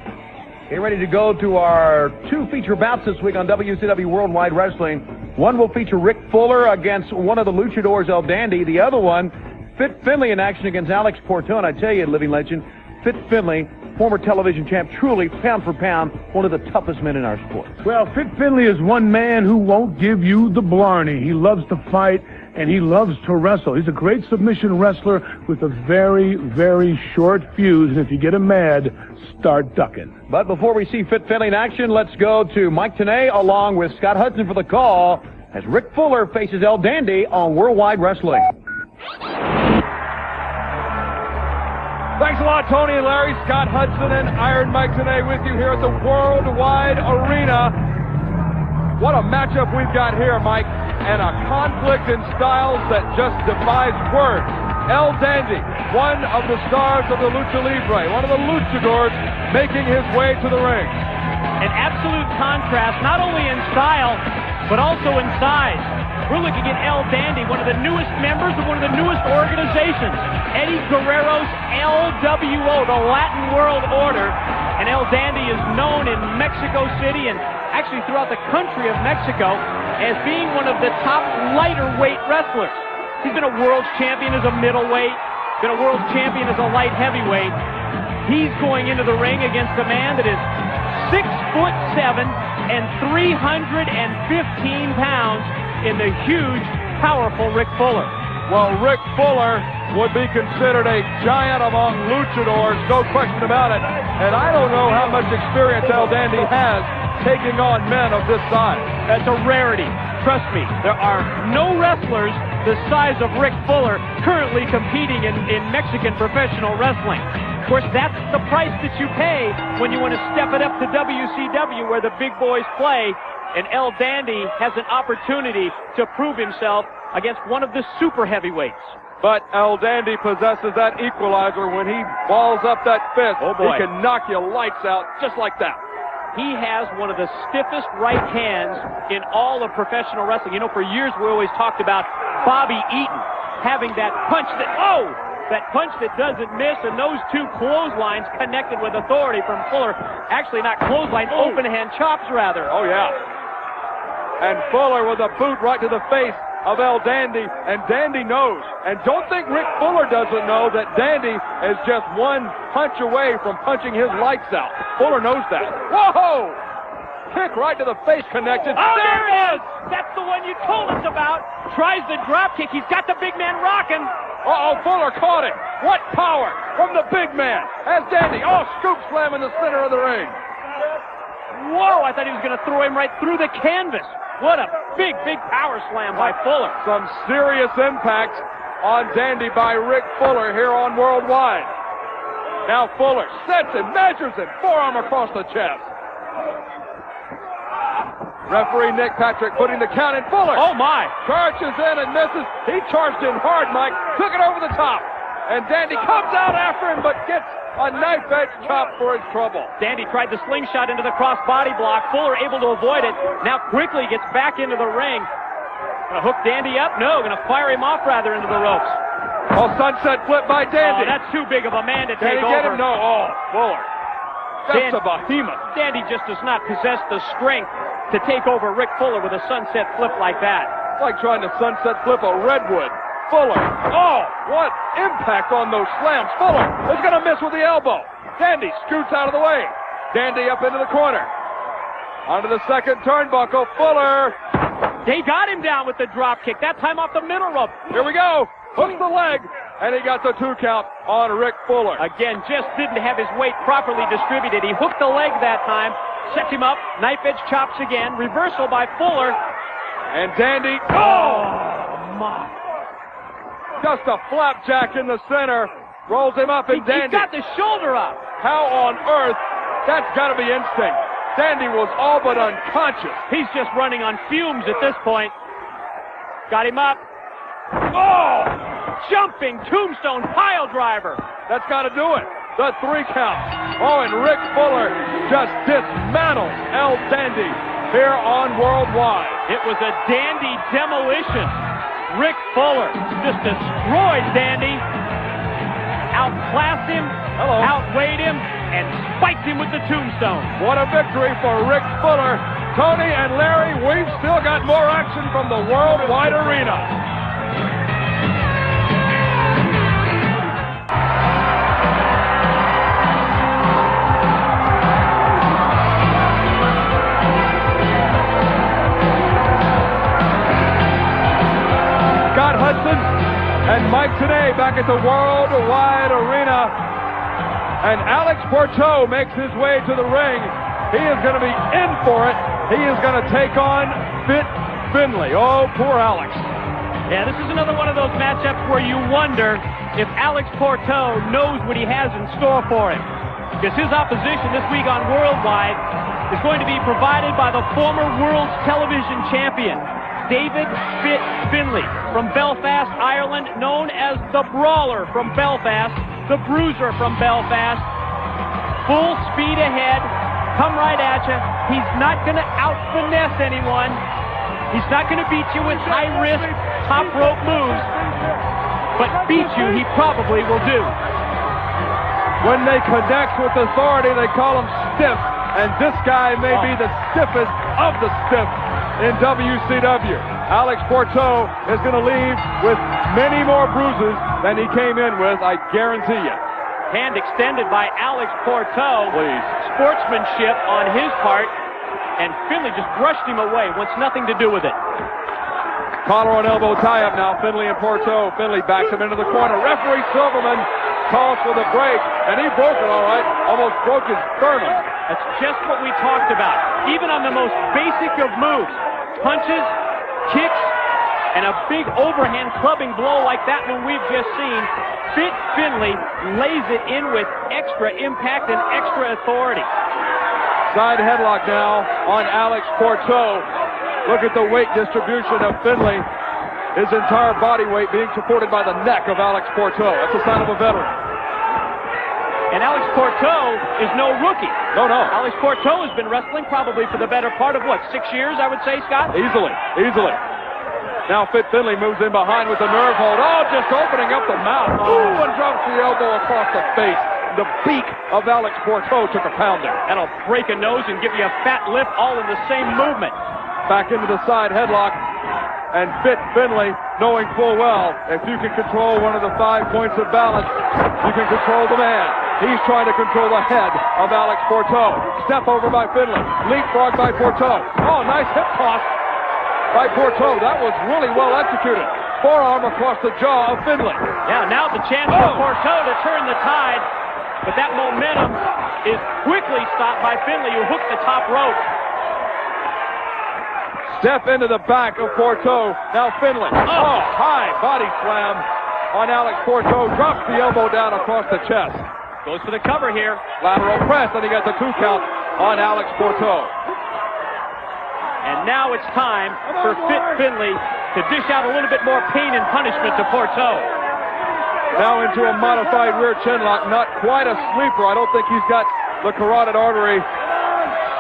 Get ready to go to our 2 feature bouts this week on WCW Worldwide Wrestling. One will feature Rick Fuller against one of the luchadors, El Dandy. The other one, Fit Finley in action against Alex Portone. I tell you, living legend, Fit Finley former television champ, truly, pound for pound, one of the toughest men in our sport. Well, Fit Finley is one man who won't give you the blarney. He loves to fight, and he loves to wrestle. He's a great submission wrestler with a very, very short fuse, and if you get him mad, start ducking. But before we see Fit Finley in action, let's go to Mike Tenay along with Scott Hudson for the call as Rick Fuller faces El Dandy on Worldwide Wrestling. Thanks a lot, Tony and Larry. Scott Hudson and Iron Mike Tenay with you here at the Worldwide Arena. What a matchup we've got here, Mike, and a conflict in styles that just defies words. El Dandy, one of the stars of the Lucha Libre, one of the luchadors making his way to the ring. An absolute contrast, not only in style, but also in size. We're looking at El Dandy, one of the newest members of one of the newest organizations, Eddie Guerrero's LWO, the Latin World Order. And El Dandy is known in Mexico City and actually throughout the country of Mexico as being one of the top lighter weight wrestlers. He's been a world champion as a middleweight, been a world champion as a light heavyweight. He's going into the ring against a man that is 6'7" and 315 pounds in the huge, powerful Rick Fuller. Well, Rick Fuller would be considered a giant among luchadors, no question about it. And I don't know how much experience El Dandy has taking on men of this size. That's a rarity. Trust me, there are no wrestlers the size of Rick Fuller currently competing in Mexican professional wrestling. Of course, that's the price that you pay when you want to step it up to WCW where the big boys play. And El Dandy has an opportunity to prove himself against one of the super heavyweights. But El Dandy possesses that equalizer. When he balls up that fist, oh boy, he can knock you lights out just like that. He has one of the stiffest right hands in all of professional wrestling. You know, for years we always talked about Bobby Eaton having that punch that doesn't miss, and those two clotheslines connected with authority from Fuller. Actually, not clotheslines, open hand chops rather. Oh, yeah. And Fuller with a boot right to the face of El Dandy, and Dandy knows. And don't think Rick Fuller doesn't know that Dandy is just one punch away from punching his lights out. Fuller knows that. Whoa! Kick right to the face connected. Oh, there it is! That's the one you told us about. Tries the drop kick. He's got the big man rocking. Uh-oh, Fuller caught it. What power from the big man as Dandy, scoop slam in the center of the ring. Whoa, I thought he was going to throw him right through the canvas. What a big, big power slam by Fuller. Some serious impact on Dandy by Rick Fuller here on Worldwide. Now Fuller sets and measures him, forearm across the chest. Referee Nick Patrick putting the count in. Fuller. Oh, my. Charges in and misses. He charged in hard, Mike. Took it over the top. And Dandy comes out after him, but gets a knife-edge chop for his trouble. Dandy tried the slingshot into the cross-body block. Fuller able to avoid it. Now quickly gets back into the ring. Gonna hook Dandy up? No, gonna fire him off rather into the ropes. Oh, sunset flip by Dandy. Oh, that's too big of a man to Can take he get over. him? No. Oh, Fuller. That's a behemoth. Dandy just does not possess the strength to take over Rick Fuller with a sunset flip like that. It's like trying to sunset flip a redwood. Fuller. Oh, what impact on those slams. Fuller is going to miss with the elbow. Dandy scoots out of the way. Dandy up into the corner. Onto the second turnbuckle. Fuller. They got him down with the drop kick. That time off the middle rope. Here we go. Hooks the leg. And he got the 2 count on Rick Fuller. Again, just didn't have his weight properly distributed. He hooked the leg that time. Sets him up. Knife edge chops again. Reversal by Fuller. And Dandy. Oh, my. Just a flapjack in the center. Rolls him up, and Dandy. He's got the shoulder up. How on earth? That's got to be instinct. Dandy was all but unconscious. He's just running on fumes at this point. Got him up. Oh! Jumping tombstone pile driver. That's got to do it. The 3 count. Oh, and Rick Fuller just dismantles El Dandy here on Worldwide. It was a Dandy demolition. Rick Fuller just destroyed Dandy, outclassed him, outweighed him, and spiked him with the tombstone. What a victory for Rick Fuller. Tony and Larry, we've still got more action from the Worldwide Arena. today back at the Worldwide Arena. And Alex Porteau makes his way to the ring. He is going to be in for it. He is going to take on Fit Finlay. Oh, poor Alex. Yeah, this is another one of those matchups where you wonder if Alex Porteau knows what he has in store for him. Because his opposition this week on Worldwide is going to be provided by the former World's Television Champion, David Fit Finlay from Belfast, Ireland, known as the Brawler from Belfast, the Bruiser from Belfast. Full speed ahead, come right at you. He's not going to out-finesse anyone. He's not going to beat you with high-risk, top-rope moves, but beat you he probably will do. When they connect with authority, they call him stiff, and this guy may be the stiffest of the stiff in WCW. Alex Porteau is going to leave with many more bruises than he came in with, I guarantee you. Hand extended by Alex Porteau. Please. Sportsmanship on his part, and Finlay just brushed him away, wants nothing to do with it. Collar and elbow tie-up now, Finlay and Porteau. Finlay backs him into the corner. Referee Silverman calls for the break, and he broke it all right. Almost broke his sternum. That's just what we talked about. Even on the most basic of moves, punches, kicks, and a big overhand clubbing blow like that one we've just seen, Fit Finlay lays it in with extra impact and extra authority. Side headlock now on Alex Porteau. Look at the weight distribution of Finlay. His entire body weight being supported by the neck of Alex Porteau. That's a sign of a veteran. And Alex Porteau is no rookie. No. Alex Porteau has been wrestling probably for the better part of, 6 years, I would say, Scott? Easily. Now Fit Finlay moves in behind with the nerve hold. Oh, just opening up the mouth. Ooh, and drops the elbow across the face. The beak of Alex Porteau took a pounding. That'll break a nose and give you a fat lip all in the same movement. Back into the side headlock. And Fit Finlay, knowing full well, if you can control one of the 5 points of balance, you can control the man. He's trying to control the head of Alex Porteau. Step over by Finlay. Leapfrog by Porteau. Oh, nice hip toss by Porteau. That was really well executed. Forearm across the jaw of Finlay. Yeah, now the chance for Porteau to turn the tide, but that momentum is quickly stopped by Finlay, who hooked the top rope. Step into the back of Porteau. Now Finlay. Oh, high body slam on Alex Porteau. Drops the elbow down across the chest. Goes for the cover here. Lateral press, and he got the 2 count on Alex Porteau. And now it's time for Fit Finlay to dish out a little bit more pain and punishment to Porteau. Now into a modified rear chin lock. Not quite a sleeper. I don't think he's got the carotid artery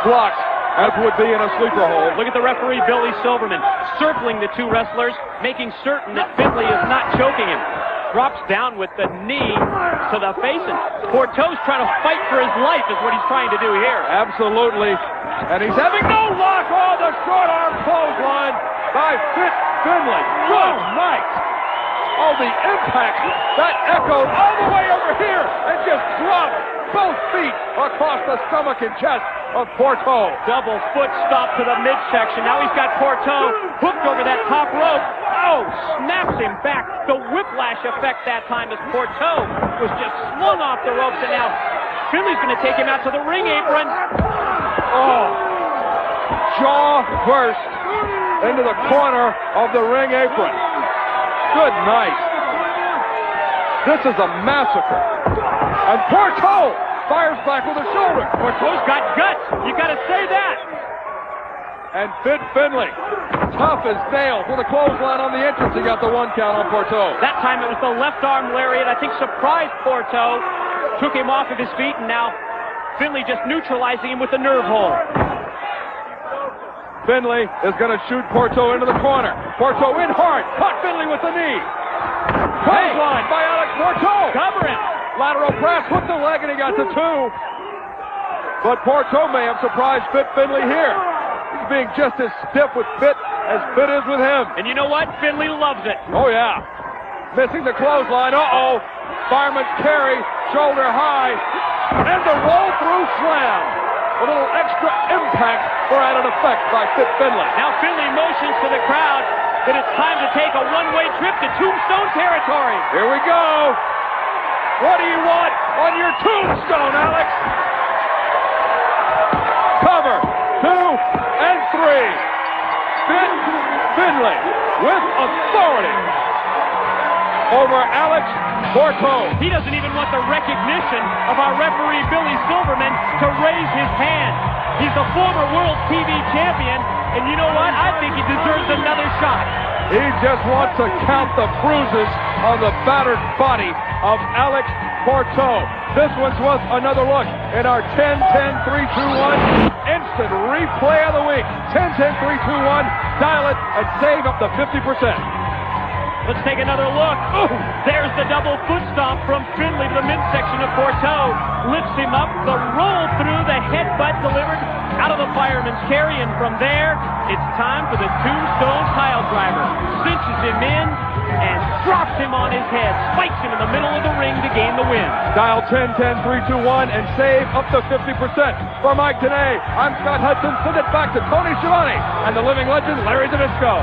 blocked as would be in a sleeper hold. Look at the referee, Billy Silverman, circling the 2 wrestlers, making certain that Finlay is not choking him. Drops down with the knee to the face, and Porteau's trying to fight for his life is what he's trying to do here. Absolutely. And he's having no luck. Oh, the short arm clothesline by Fit Finlay. Good night. Oh, the impact that echoed all the way over here and just dropped both feet across the stomach and chest of Porteau. Double foot stop to the midsection. Now he's got Porteau hooked over that top rope. Oh, snaps him back. The whiplash effect that time as Porteau was just slung off the ropes, and now Finlay's going to take him out to the ring apron. Oh, jaw first into the corner of the ring apron. Good night. This is a massacre. And Porteau fires back with a shoulder. Porteau's got guts. You got to say that. And Fit Finlay, tough as nails, with a clothesline on the entrance. He got the 1 count on Porteau. That time it was the left arm lariat. I think surprised Porteau. Took him off of his feet, and now Finlay just neutralizing him with the nerve hold. Finlay is going to shoot Porteau into the corner. Porteau in hard. Caught Finlay with the knee. Clothesline by Alex Porteau. Cover him. Lateral press with the leg, and he got the 2. But Porteau may have surprised Fit Finlay here. He's being just as stiff with Fit as Fit is with him. And you know what? Finlay loves it. Oh, yeah. Missing the clothesline. Uh-oh. Fireman's carry. Shoulder high. And the roll-through slam. A little extra impact for added effect by Fit Finlay. Now Finlay motions to the crowd. It is time to take a one-way trip to Tombstone territory. Here we go. What do you want on your tombstone, Alex? Cover 2 and 3. Finlay with authority over Alex Porto. He doesn't even want the recognition of our referee, Billy Silverman, to raise his hand. He's a former world TV champion, and you know what? I think he deserves another shot. He just wants to count the bruises on the battered body of Alex Porto. This one's worth another look in our 10-10-3-2-1 instant replay of the week. 10-10-3-2-1, dial it and save up to 50%. Let's take another look. Ooh, there's the double foot stomp from Finlay to the midsection of Porto. Lifts him up, the roll through, the headbutt delivered out of the fireman's carry, and from there, it's time for the Tombstone pile driver. Cinches him in and drops him on his head, spikes him in the middle of the ring to gain the win. Dial 10-10-3-2-1 and save up to 50%. For Mike today, I'm Scott Hudson. Send it back to Tony Schiavone and the living legend, Larry Zbyszko.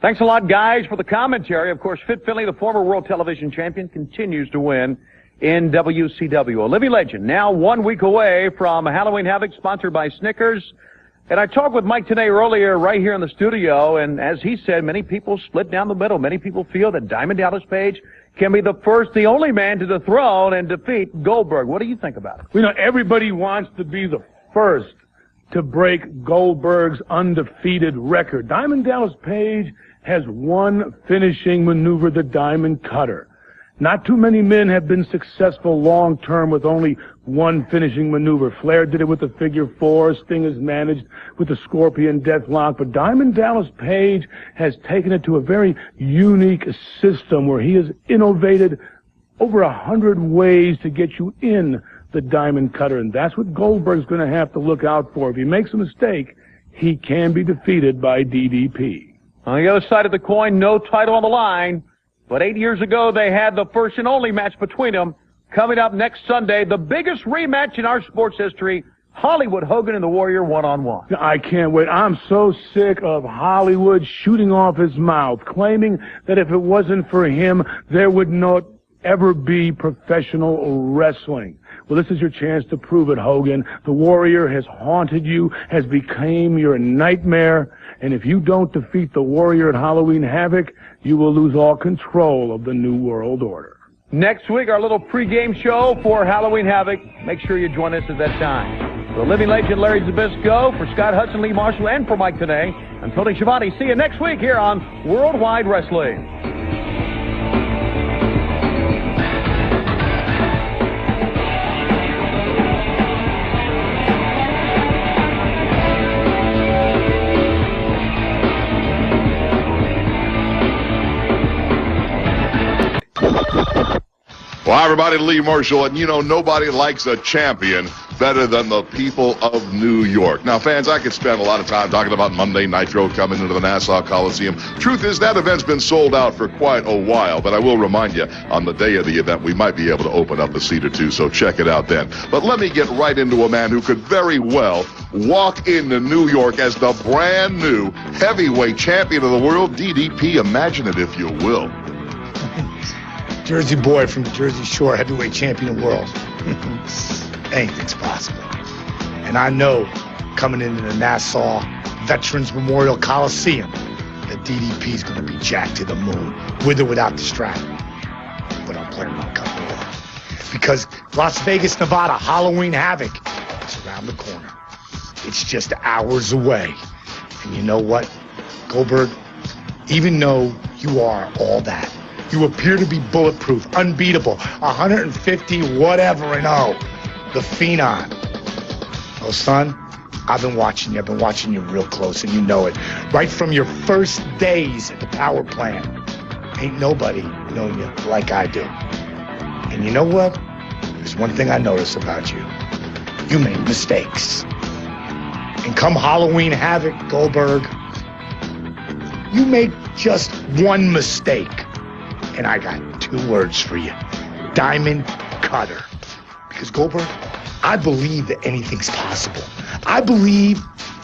Thanks a lot, guys, for the commentary. Of course, Fit Finlay, the former world television champion, continues to win in WCW. A living legend, now 1 week away from Halloween Havoc, sponsored by Snickers. And I talked with Mike today earlier right here in the studio, and as he said, many people split down the middle. Many people feel that Diamond Dallas Page can be the first, the only man to dethrone and defeat Goldberg. What do you think about it? You know, everybody wants to be the first to break Goldberg's undefeated record. Diamond Dallas Page has one finishing maneuver, the Diamond Cutter. Not too many men have been successful long-term with only one finishing maneuver. Flair did it with the figure four. Sting has managed with the Scorpion Deathlock. But Diamond Dallas Page has taken it to a very unique system where he has innovated over 100 ways to get you in the Diamond Cutter. And that's what Goldberg's going to have to look out for. If he makes a mistake, he can be defeated by DDP. On the other side of the coin, no title on the line. But 8 years ago, they had the first and only match between them. Coming up next Sunday, the biggest rematch in our sports history, Hollywood Hogan and the Warrior one-on-one. I can't wait. I'm so sick of Hollywood shooting off his mouth, claiming that if it wasn't for him, there would not ever be professional wrestling. Well, this is your chance to prove it, Hogan. The Warrior has haunted you, has become your nightmare, and if you don't defeat the Warrior at Halloween Havoc, you will lose all control of the New World Order. Next week, our little pregame show for Halloween Havoc. Make sure you join us at that time. The living legend Larry Zbyszko, for Scott Hudson, Lee Marshall, and for Mike today, I'm Tony Schiavone. See you next week here on Worldwide Wrestling. Well, hi, everybody, Lee Marshall, and you know, nobody likes a champion better than the people of New York. Now, fans, I could spend a lot of time talking about Monday Nitro coming into the Nassau Coliseum. Truth is, that event's been sold out for quite a while, but I will remind you, on the day of the event, we might be able to open up a seat or two, so check it out then. But let me get right into a man who could very well walk into New York as the brand new heavyweight champion of the world, DDP. Imagine it, if you will. Jersey boy from the Jersey Shore, heavyweight champion of the world. Anything's possible. And I know, coming into the Nassau Veterans Memorial Coliseum, that DDP's going to be jacked to the moon, with or without the strap. But I'm planning on coming over. Because Las Vegas, Nevada, Halloween Havoc, it's around the corner. It's just hours away. And you know what, Goldberg, even though you are all that, you appear to be bulletproof, unbeatable, 150 whatever and the Phenom. Oh, son, I've been watching you. I've been watching you real close, and you know it. Right from your first days at the power plant. Ain't nobody known you like I do. And you know what? There's one thing I notice about you. You make mistakes. And come Halloween Havoc, Goldberg, you make just one mistake. And I got two words for you. Diamond Cutter. Because Goldberg, I believe that anything's possible. I believe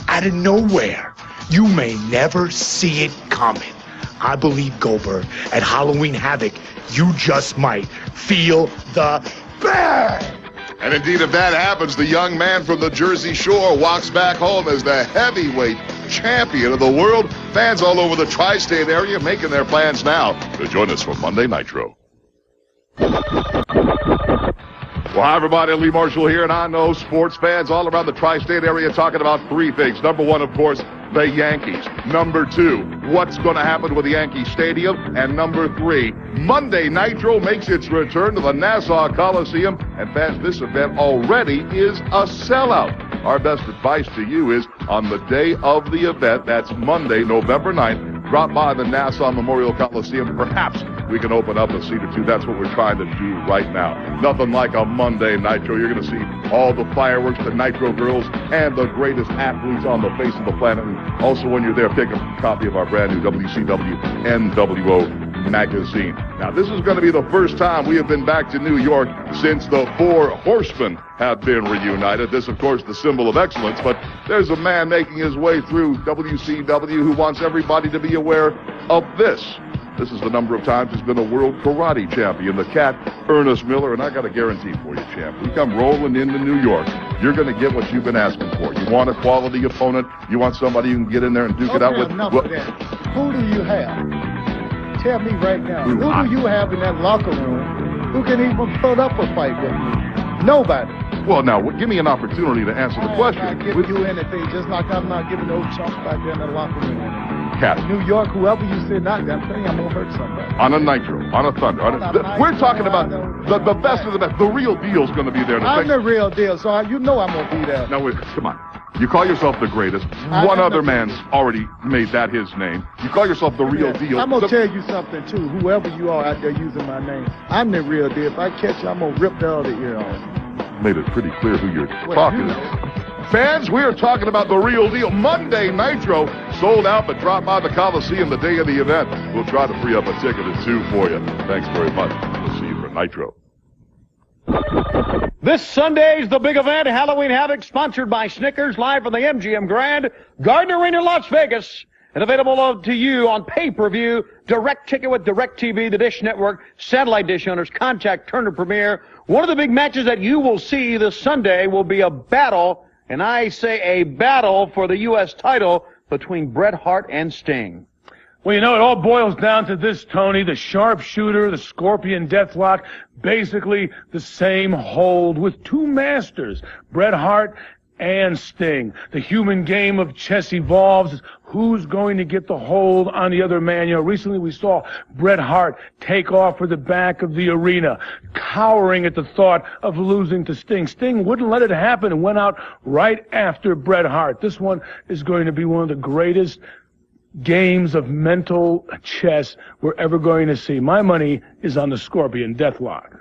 out of nowhere, you may never see it coming. I believe, Goldberg, at Halloween Havoc, you just might feel the bang. And indeed, if that happens, the young man from the Jersey Shore walks back home as the heavyweight champion of the world. Fans all over the tri-state area making their plans now to join us for Monday Nitro. Well, hi, everybody. Lee Marshall here, and I know sports fans all around the tri-state area talking about three things. Number one, of course, the Yankees. Number two, what's going to happen with the Yankee Stadium? And number three, Monday Nitro makes its return to the Nassau Coliseum. And fans, this event already is a sellout. Our best advice to you is on the day of the event, that's Monday, November 9th, drop by the Nassau Memorial Coliseum. Perhaps we can open up a seat or two. That's what we're trying to do right now. Nothing like a Monday Nitro. You're going to see all the fireworks, the Nitro girls, and the greatest athletes on the face of the planet. And also, when you're there, pick up a copy of our brand new WCW NWO magazine. Now, this is going to be the first time we have been back to New York since the Four Horsemen have been reunited. This, of course, the symbol of excellence, but there's a man making his way through WCW who wants everybody to be aware of this. This is the number of times he's been a world karate champion, the Cat, Ernest Miller, and I got a guarantee for you, champ. You come rolling into New York, you're going to get what you've been asking for. You want a quality opponent. You want somebody you can get in there and duke it out with. Enough of that. Who do you have? Tell me right now. Who do you have in that locker room who can even put up a fight with me? Nobody. Well, now, give me an opportunity to answer the question. I'm not giving you anything, just like I'm not giving those chumps back there in the locker room anything. Cat. In New York, whoever you sit not, I'm telling you, I'm going to hurt somebody. On a Nitro, on a Thunder. We're talking about the best of the best. The real deal's going to be there. I'm the real deal, so you know I'm going to be there. Now, come on. You call yourself the greatest. One other man's already made that his name. You call yourself the real deal. I'm going to tell you something, too. Whoever you are out there using my name, I'm the real deal. If I catch you, I'm going to rip the other ear off. Made it pretty clear who you're talking to. Fans, we are talking about the real deal. Monday Nitro sold out, but drop by the Coliseum the day of the event. We'll try to free up a ticket or two for you. Thanks very much. We'll see you for Nitro. This Sunday's the big event, Halloween Havoc, sponsored by Snickers, live from the MGM Grand, Garden Arena, Las Vegas, and available to you on pay-per-view, direct ticket with DirecTV, the Dish Network, satellite dish owners, contact Turner Premier. One of the big matches that you will see this Sunday will be a battle, and I say a battle for the U.S. title between Bret Hart and Sting. Well, you know, it all boils down to this, Tony. The sharpshooter, the scorpion deathlock, basically the same hold with two masters, Bret Hart and Sting. The human game of chess evolves. Who's going to get the hold on the other man? You know, recently we saw Bret Hart take off for the back of the arena, cowering at the thought of losing to Sting. Sting wouldn't let it happen and went out right after Bret Hart. This one is going to be one of the greatest games of mental chess we're ever going to see. My money is on the Scorpion Deathlock.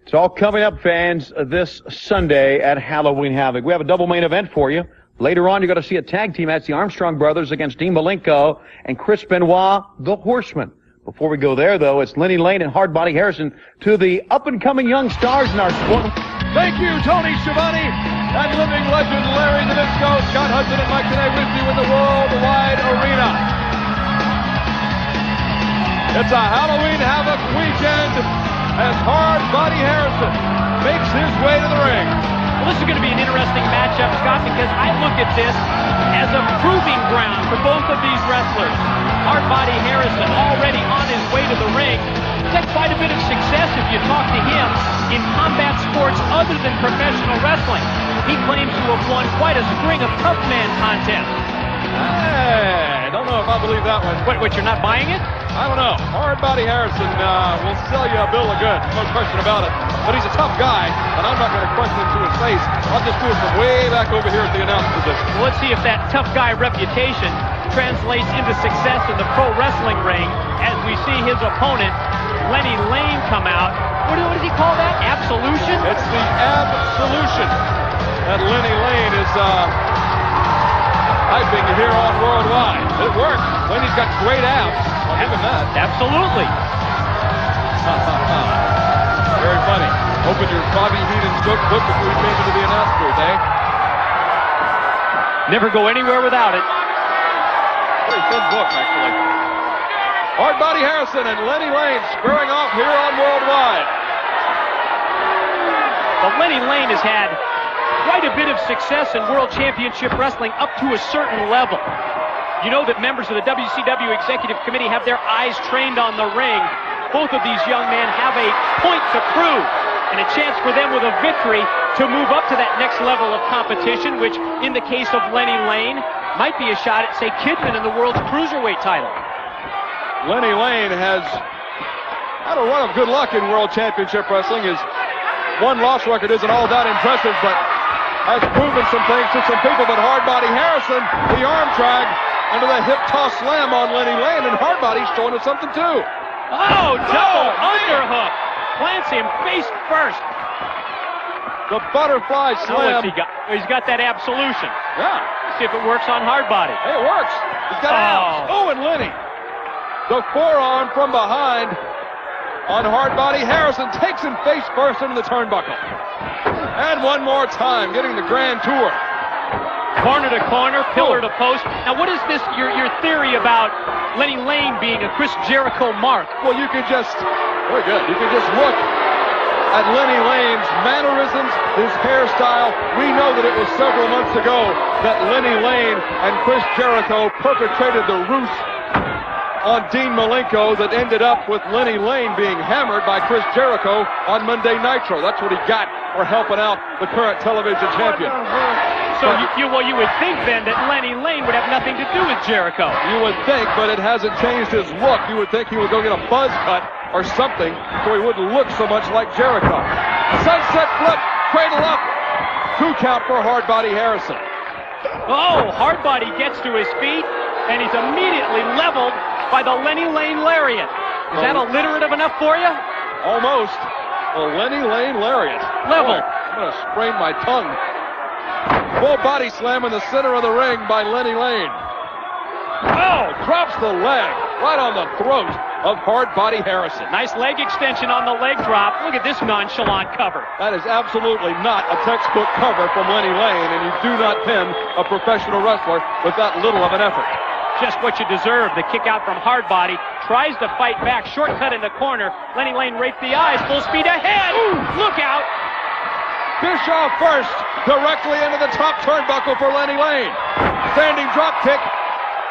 It's all coming up, fans, this Sunday at Halloween Havoc. We have a double main event for you. Later on, you're going to see a tag team match, the Armstrong brothers against Dean Malenko and Chris Benoit, the Horseman. Before we go there, though, it's Lenny Lane and Hardbody Harrison to the up-and-coming young stars in our sport. Thank you, Tony Schiavone, and living legend Larry Nabisco, Scott Hudson, and Mike today with you in the Worldwide Arena. It's a Halloween Havoc weekend as Hardbody Harrison makes his way to the ring. Well, this is going to be an interesting matchup, Scott, because I look at this as a proving ground for both of these wrestlers. Hardbody Harrison already on his way to the ring. He's had quite a bit of success if you talk to him in combat sports other than professional wrestling. He claims to have won quite a string of tough man contests. Hey, I don't know if I believe that one. What, you're not buying it? I don't know. Hardbody Harrison will sell you a bill of goods, no question about it. But he's a tough guy, and I'm not going to question him to his face. I'll just do it from way back over here at the announce position. Well, let's see if that tough guy reputation translates into success in the pro wrestling ring as we see his opponent, Lenny Lane, come out. What does he call that? Absolution? It's the Absolution that Lenny Lane is hyping here on Worldwide. It worked. Lenny's got great abs. I'll give him that. Absolutely. Very funny. Open your Bobby Heenan's book before you came into the announce booth, eh? Never go anywhere without it. Very thin book, actually. Hardbody Harrison and Lenny Lane squaring off here on Worldwide. But Lenny Lane has had quite a bit of success in World Championship Wrestling up to a certain level. You know that members of the WCW Executive Committee have their eyes trained on the ring. Both of these young men have a point to prove and a chance for them with a victory to move up to that next level of competition, which in the case of Lenny Lane might be a shot at, say, Kidman in the world's cruiserweight title. Lenny Lane has had a run of good luck in World Championship Wrestling. His one-loss record isn't all that impressive, but has proven some things to some people. But Hardbody Harrison, the arm drag into the hip toss slam on Lenny Lane, and Hardbody's showing us something too. Oh, double underhook. Plants him face first. The butterfly slam. He's got that absolution. Yeah. Let's see if it works on Hardbody. Hey, it works. He's got abs. Oh, and Lenny. The forearm from behind on Hardbody. Harrison takes him face first into the turnbuckle. And one more time, getting the grand tour. Corner to corner, pillar to post. Now, what is this, your theory about Lenny Lane being a Chris Jericho mark? Well, you could just, very good, you could just look at Lenny Lane's mannerisms, his hairstyle. We know that it was several months ago that Lenny Lane and Chris Jericho perpetrated the ruse on Dean Malenko that ended up with Lenny Lane being hammered by Chris Jericho on Monday Nitro. That's what he got for helping out the current television champion. So you would think then that Lenny Lane would have nothing to do with Jericho. You would think, but it hasn't changed his look. You would think he would go get a buzz cut or something so he wouldn't look so much like Jericho. Sunset flip, cradle up. 2 count for Hardbody Harrison. Oh, Hardbody gets to his feet, and he's immediately leveled by the Lenny Lane lariat. Is that alliterative enough for you? Almost. The Lenny Lane lariat. Level. Boy, I'm going to sprain my tongue. Full body slam in the center of the ring by Lenny Lane. Oh, drops the leg right on the throat of Hardbody Harrison. Nice leg extension on the leg drop. Look at this nonchalant cover. That is absolutely not a textbook cover from Lenny Lane, and you do not pin a professional wrestler with that little of an effort. Just what you deserve. The kick out from Hardbody. Tries to fight back. Shortcut in the corner. Lenny Lane raked the eyes. Full speed ahead. Ooh, look out. Bischoff first. Directly into the top turnbuckle for Lenny Lane. Standing drop kick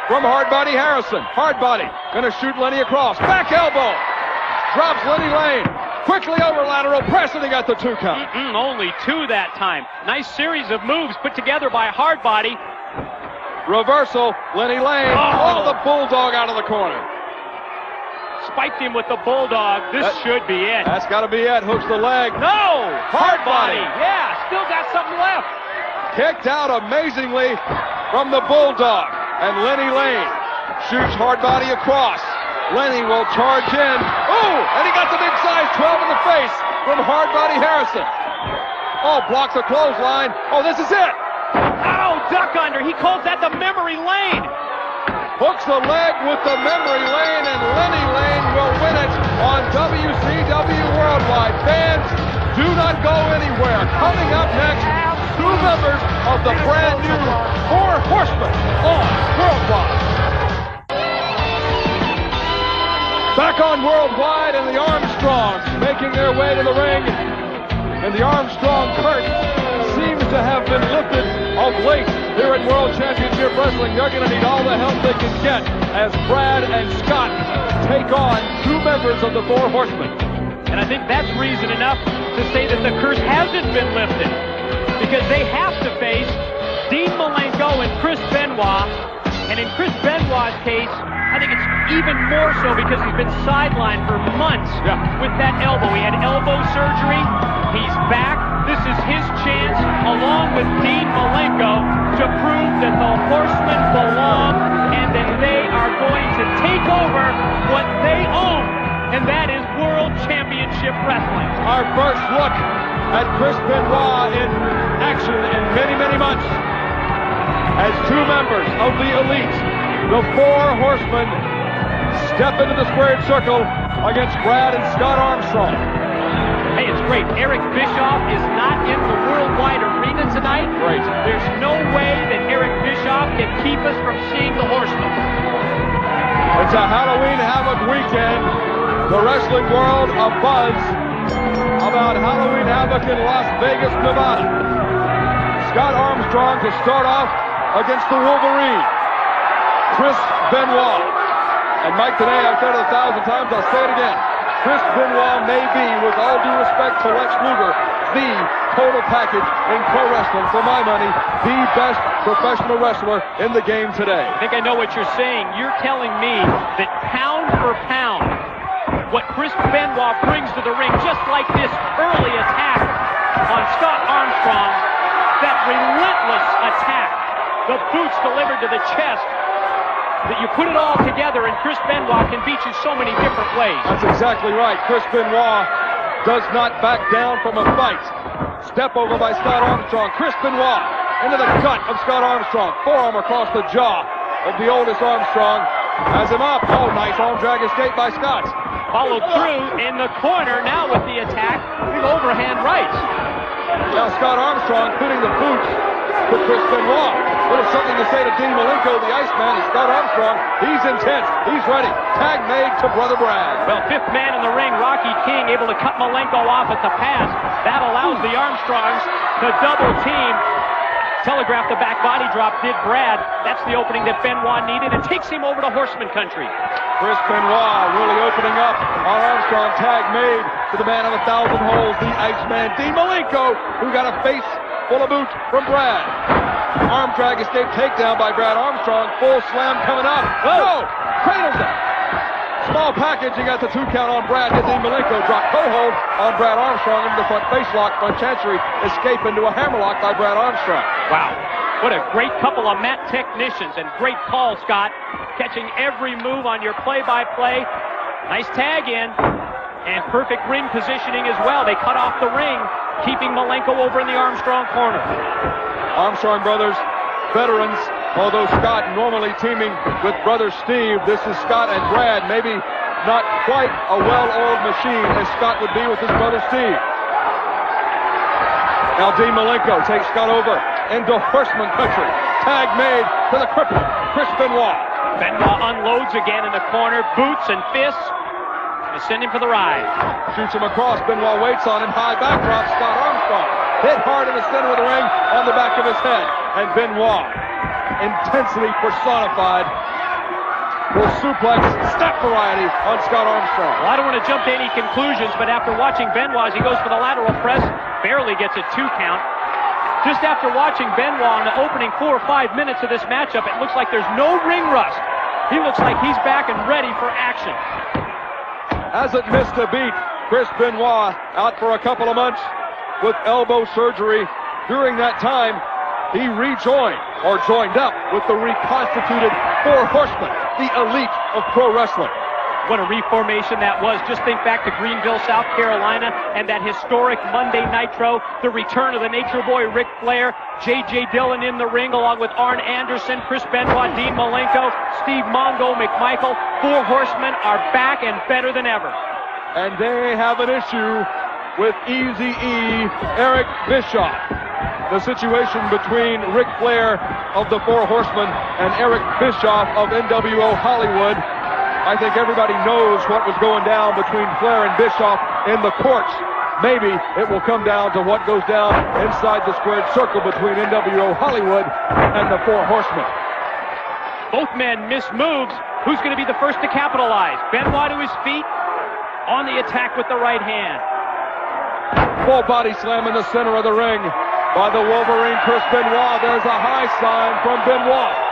from Hardbody Harrison. Hardbody gonna shoot Lenny across. Back elbow. Drops Lenny Lane. Quickly over lateral press, and he got the 2 count. Only 2 that time. Nice series of moves put together by Hardbody. Reversal. Lenny Lane. Oh, the bulldog out of the corner. Spiked him with the bulldog. This should be it. That's got to be it. Hooks the leg. No! Hardbody. Yeah, still got something left. Kicked out amazingly from the bulldog. And Lenny Lane shoots Hardbody across. Lenny will charge in. Oh, and he got the big size 12 in the face from Hardbody Harrison. Oh, blocks the clothesline. Oh, this is it. Oh, duck under. He calls that the memory lane. Hooks the leg with the memory lane, and Lenny Lane will win it on WCW Worldwide. Fans, do not go anywhere. Coming up next, 2 members of the brand new 4 Horsemen on Worldwide. Back on Worldwide, and the Armstrongs making their way to the ring. And the Armstrong curse seems to have been lifted of late here at World Championship Wrestling. They're going to need all the help they can get as Brad and Scott take on 2 members of the 4 Horsemen. And I think that's reason enough to say that the curse hasn't been lifted, because they have to face Dean Malenko and Chris Benoit. And in Chris Benoit's case, I think it's even more so because he's been sidelined for months with that elbow. He had elbow surgery. He's back. This is his chance, along with Dean Malenko, to prove that the Horsemen belong and that they are going to take over what they own, and that is World Championship Wrestling. Our first look at Chris Benoit in action in many, many months as 2 members of the Elite, the 4 Horsemen, step into the squared circle against Brad and Scott Armstrong. Hey, it's great. Eric Bischoff is not in the Worldwide Arena tonight. Great. There's no way that Eric Bischoff can keep us from seeing the Horsemen. It's a Halloween Havoc weekend. The wrestling world abuzz about Halloween Havoc in Las Vegas, Nevada. Scott Armstrong to start off against the Wolverine, Chris Benoit. And Mike, today I've said it 1,000 times, I'll say it again. Chris Benoit may be, with all due respect to Lex Luger, the total package in pro wrestling, for my money, the best professional wrestler in the game today. I think I know what you're saying. You're telling me that pound for pound, what Chris Benoit brings to the ring, just like this early attack on Scott Armstrong, that relentless attack, the boots delivered to the chest, that you put it all together and Chris Benoit can beat you so many different ways. That's exactly right. Chris Benoit does not back down from a fight. Step over by Scott Armstrong. Chris Benoit into the gut of Scott Armstrong. Forearm across the jaw of the oldest Armstrong. Has him up. Oh, nice arm drag escape by Scott. Followed through in the corner now with the attack. Big overhand rights. Now Scott Armstrong putting the boots to Chris Benoit. A little something to say to Dean Malenko, the Iceman, and Scott Armstrong. He's intense. He's ready. Tag made to Brother Brad. Well, fifth man in the ring, Rocky King, able to cut Malenko off at the pass. That allows the Armstrongs to double team. Telegraph the back body drop, did Brad. That's the opening that Benoit needed. It takes him over to Horseman country. Chris Benoit really opening up on Armstrong. Tag made to the man of 1,000 holes, the Iceman, Dean Malenko, who got a face full of boots from Brad. Arm drag escape takedown by Brad Armstrong. Full slam coming up. Oh! Cradles it. Small package. You got the 2 count on Brad. Did Dean Malenko drop toe hold on Brad Armstrong into the front face lock. Front chancery escape into a hammerlock by Brad Armstrong. Wow. What a great couple of mat technicians and great call, Scott. Catching every move on your play-by-play. Nice tag in. And perfect ring positioning as well. They cut off the ring, keeping Malenko over in the Armstrong corner. Armstrong brothers, veterans, although Scott normally teaming with brother Steve. This is Scott and Brad, maybe not quite a well-oiled machine as Scott would be with his brother Steve. Now Dean Malenko takes Scott over into Horseman country. Tag made to the cripple, Chris Benoit. Benoit unloads again in the corner, boots and fists. To send him for the ride. Shoots him across. Benoit waits on him. High backdrop. Scott Armstrong hit hard in the center of the ring on the back of his head. And Benoit, intensely personified, will suplex step variety on Scott Armstrong. Well, I don't want to jump to any conclusions, but after watching Benoit as he goes for the lateral press, barely gets a 2 count. Just after watching Benoit in the opening 4 or 5 minutes of this matchup, it looks like there's no ring rust. He looks like he's back and ready for action. Hasn't missed a beat. Chris Benoit out for a couple of months with elbow surgery. During that time, he rejoined or joined up with the reconstituted 4 Horsemen, the elite of pro wrestling. What a reformation that was. Just think back to Greenville, South Carolina, and that historic Monday Nitro, the return of the Nature Boy Ric Flair, J.J. Dillon in the ring, along with Arn Anderson, Chris Benoit, Dean Malenko, Steve Mongo, McMichael. 4 Horsemen are back and better than ever. And they have an issue with Eazy-E, Eric Bischoff. The situation between Ric Flair of the 4 Horsemen and Eric Bischoff of NWO Hollywood. I think everybody knows what was going down between Flair and Bischoff in the courts. Maybe it will come down to what goes down inside the squared circle between NWO Hollywood and the 4 Horsemen. Both men miss moves. Who's going to be the first to capitalize? Benoit to his feet, on the attack with the right hand. Full body slam in the center of the ring by the Wolverine, Chris Benoit. There's a high sign from Benoit.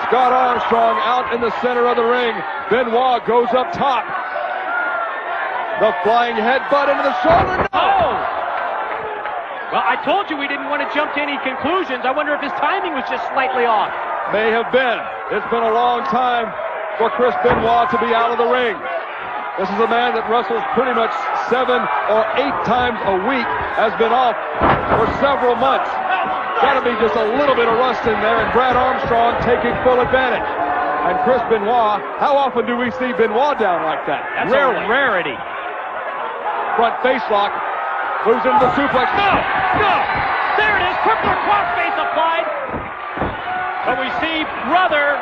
Scott Armstrong out in the center of the ring. Benoit goes up top. The flying headbutt into the shoulder. No! Oh! Well, I told you we didn't want to jump to any conclusions. I wonder if his timing was just slightly off. May have been. It's been a long time for Chris Benoit to be out of the ring. This is a man that wrestles pretty much 7 or 8 times a week, has been off for several months. Got to be just a little bit of rust in there, and Brad Armstrong taking full advantage. And Chris Benoit, how often do we see Benoit down like that? That's Rarely. a rarity. front face lock. Moves into the suplex. No! No! There it is. Crippler crossface applied. But we see brother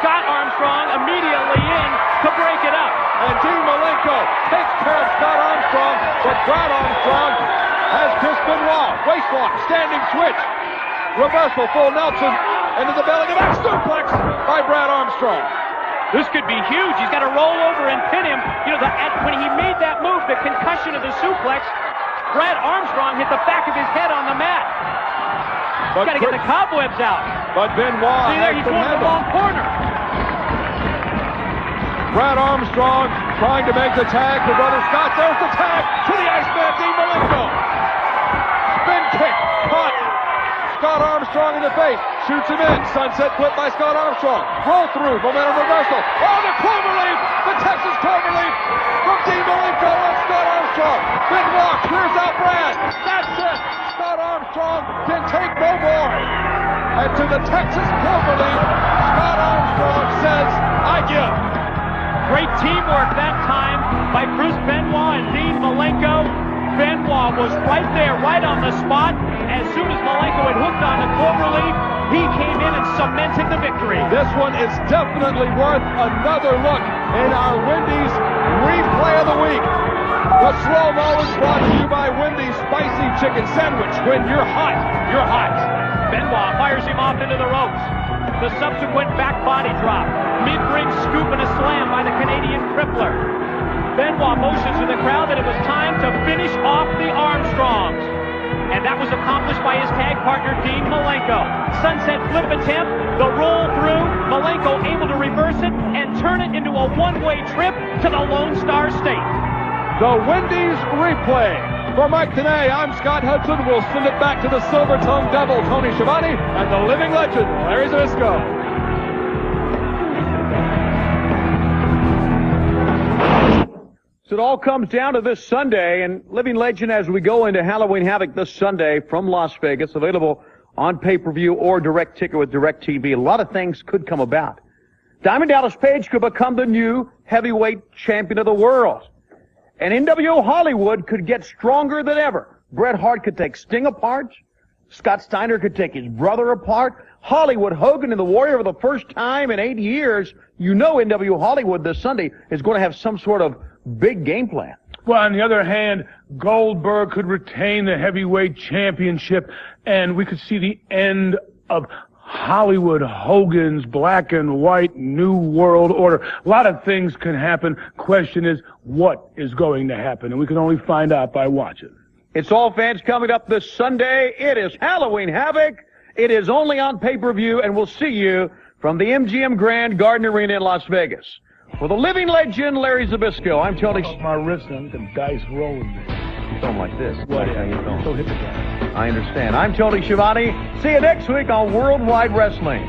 Scott Armstrong immediately in to break it up. And Dean Malenko takes care of Scott Armstrong, but Brad Armstrong has Chris Benoit. Waist lock, standing switch. Reversal, full Nelson into the belly. The back suplex by Brad Armstrong. This could be huge. He's got to roll over and pin him. You know, when he made that move, the concussion of the suplex, Brad Armstrong hit the back of his head on the mat. He's got to get the cobwebs out. But Benoit see there, he's going to the wrong corner. Brad Armstrong trying to make the tag for Brother Scott. There's the tag to the Iceman, Dean Malenko. Spin kick, caught. Scott Armstrong in the face. Shoots him in. Sunset flip by Scott Armstrong. Roll through. Momentum reversal. Oh, the cloverleaf. The Texas cloverleaf from Dean Malenko on Scott Armstrong. Benoit clears out Brad. That's it. Scott Armstrong can take no more. And to the Texas cloverleaf, Scott Armstrong says, I give. Great teamwork that time by Bruce Benoit and Dean Malenko. Benoit was right there, right on the spot. As soon as Malenko had hooked on the cloverleaf, he came in and cemented the victory. This one is definitely worth another look in our Wendy's Replay of the Week. The slow-mo is brought to you by Wendy's Spicy Chicken Sandwich. When you're hot, you're hot. Benoit fires him off into the ropes. The subsequent back body drop. Mid-ring scoop and a slam by the Canadian Crippler. Benoit motions to the crowd that it was time to finish off the Armstrongs. And that was accomplished by his tag partner, Dean Malenko. Sunset flip attempt, the roll through, Malenko able to reverse it and turn it into a one-way trip to the Lone Star State. The Wendy's Replay. For Mike Tenay, I'm Scott Hudson. We'll send it back to the Silver-Tongued Devil, Tony Schiavone, and the living legend, Larry Zbyszko. So it all comes down to this Sunday, and Living Legend as we go into Halloween Havoc this Sunday from Las Vegas, available on pay-per-view or direct ticket with DirecTV. A lot of things could come about. Diamond Dallas Page could become the new heavyweight champion of the world. And NWO Hollywood could get stronger than ever. Bret Hart could take Sting apart. Scott Steiner could take his brother apart. Hollywood Hogan and the Warrior for the first time in 8 years. You know NWO Hollywood this Sunday is going to have some sort of big game plan. Well, on the other hand, Goldberg could retain the heavyweight championship, and we could see the end of Hollywood Hogan's black and white new world order. A lot of things can happen. Question is, what is going to happen? And we can only find out by watching. It's all fans coming up this Sunday. It is Halloween Havoc. It is only on pay-per-view, and we'll see you from the MGM Grand Garden Arena in Las Vegas. For the living legend, Larry Zbyszko, I'm Tony. My wrist and the dice rolling. Film like this. What? Like how you film. So hypnotized. I understand. I'm Tony Schiavone. See you next week on Worldwide Wrestling.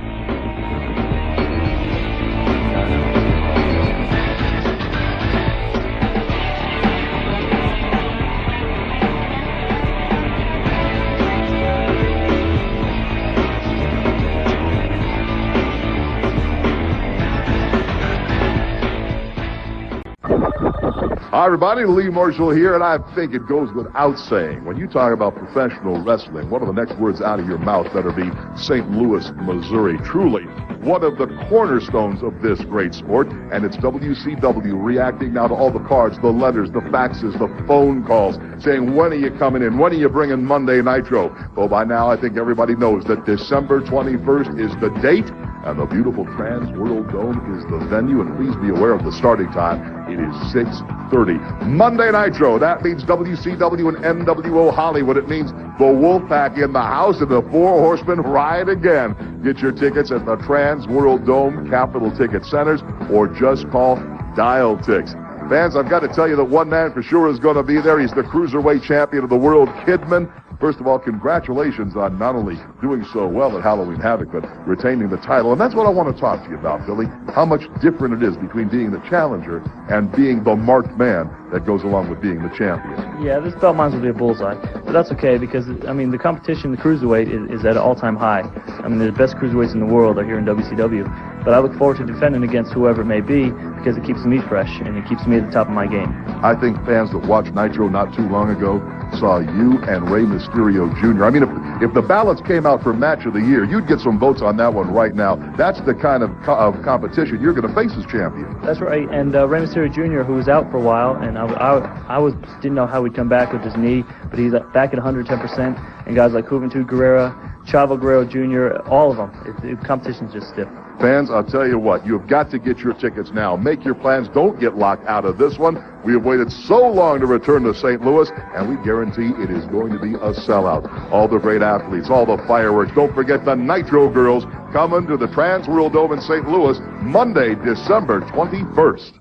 Hi, everybody. Lee Marshall here, and I think it goes without saying, when you talk about professional wrestling, one of the next words out of your mouth better be St. Louis, Missouri. Truly, one of the cornerstones of this great sport, and it's WCW reacting now to all the cards, the letters, the faxes, the phone calls, saying, when are you coming in? When are you bringing Monday Nitro? Well, by now, I think everybody knows that December 21st is the date, and the beautiful Trans World Dome is the venue, and please be aware of the starting time. It is 6:30. Monday Nitro, that means WCW and NWO Hollywood. It means the Wolfpack in the house and the Four Horsemen ride again. Get your tickets at the Trans World Dome, Capital Ticket Centers, or just call Dial Tix. Fans, I've got to tell you that one man for sure is going to be there. He's the Cruiserweight Champion of the World, Kidman. First of all, congratulations on not only doing so well at Halloween Havoc, but retaining the title. And that's what I want to talk to you about, Billy. How much different it is between being the challenger and being the marked man that goes along with being the champion. Yeah, this belt might as well be a bullseye. But that's okay because, I mean, the competition, the Cruiserweight, is at an all-time high. I mean, the best Cruiserweights in the world are here in WCW. But I look forward to defending against whoever it may be because it keeps me fresh and it keeps me at the top of my game. I think fans that watched Nitro not too long ago saw you and Rey Mysterio Jr. I mean, if the ballots came out for Match of the Year, you'd get some votes on that one right now. That's the kind of competition you're going to face as champion. That's right. And Rey Mysterio Jr., who was out for a while, and I didn't know how he'd come back with his knee, but he's back at 110%. And guys like Juventud Guerrera, Chavo Guerrero Jr., all of them. The competition's just stiff. Fans, I'll tell you what, you've got to get your tickets now. Make your plans. Don't get locked out of this one. We have waited so long to return to St. Louis, and we guarantee it is going to be a sellout. All the great athletes, all the fireworks. Don't forget the Nitro Girls coming to the Trans World Dome in St. Louis Monday, December 21st.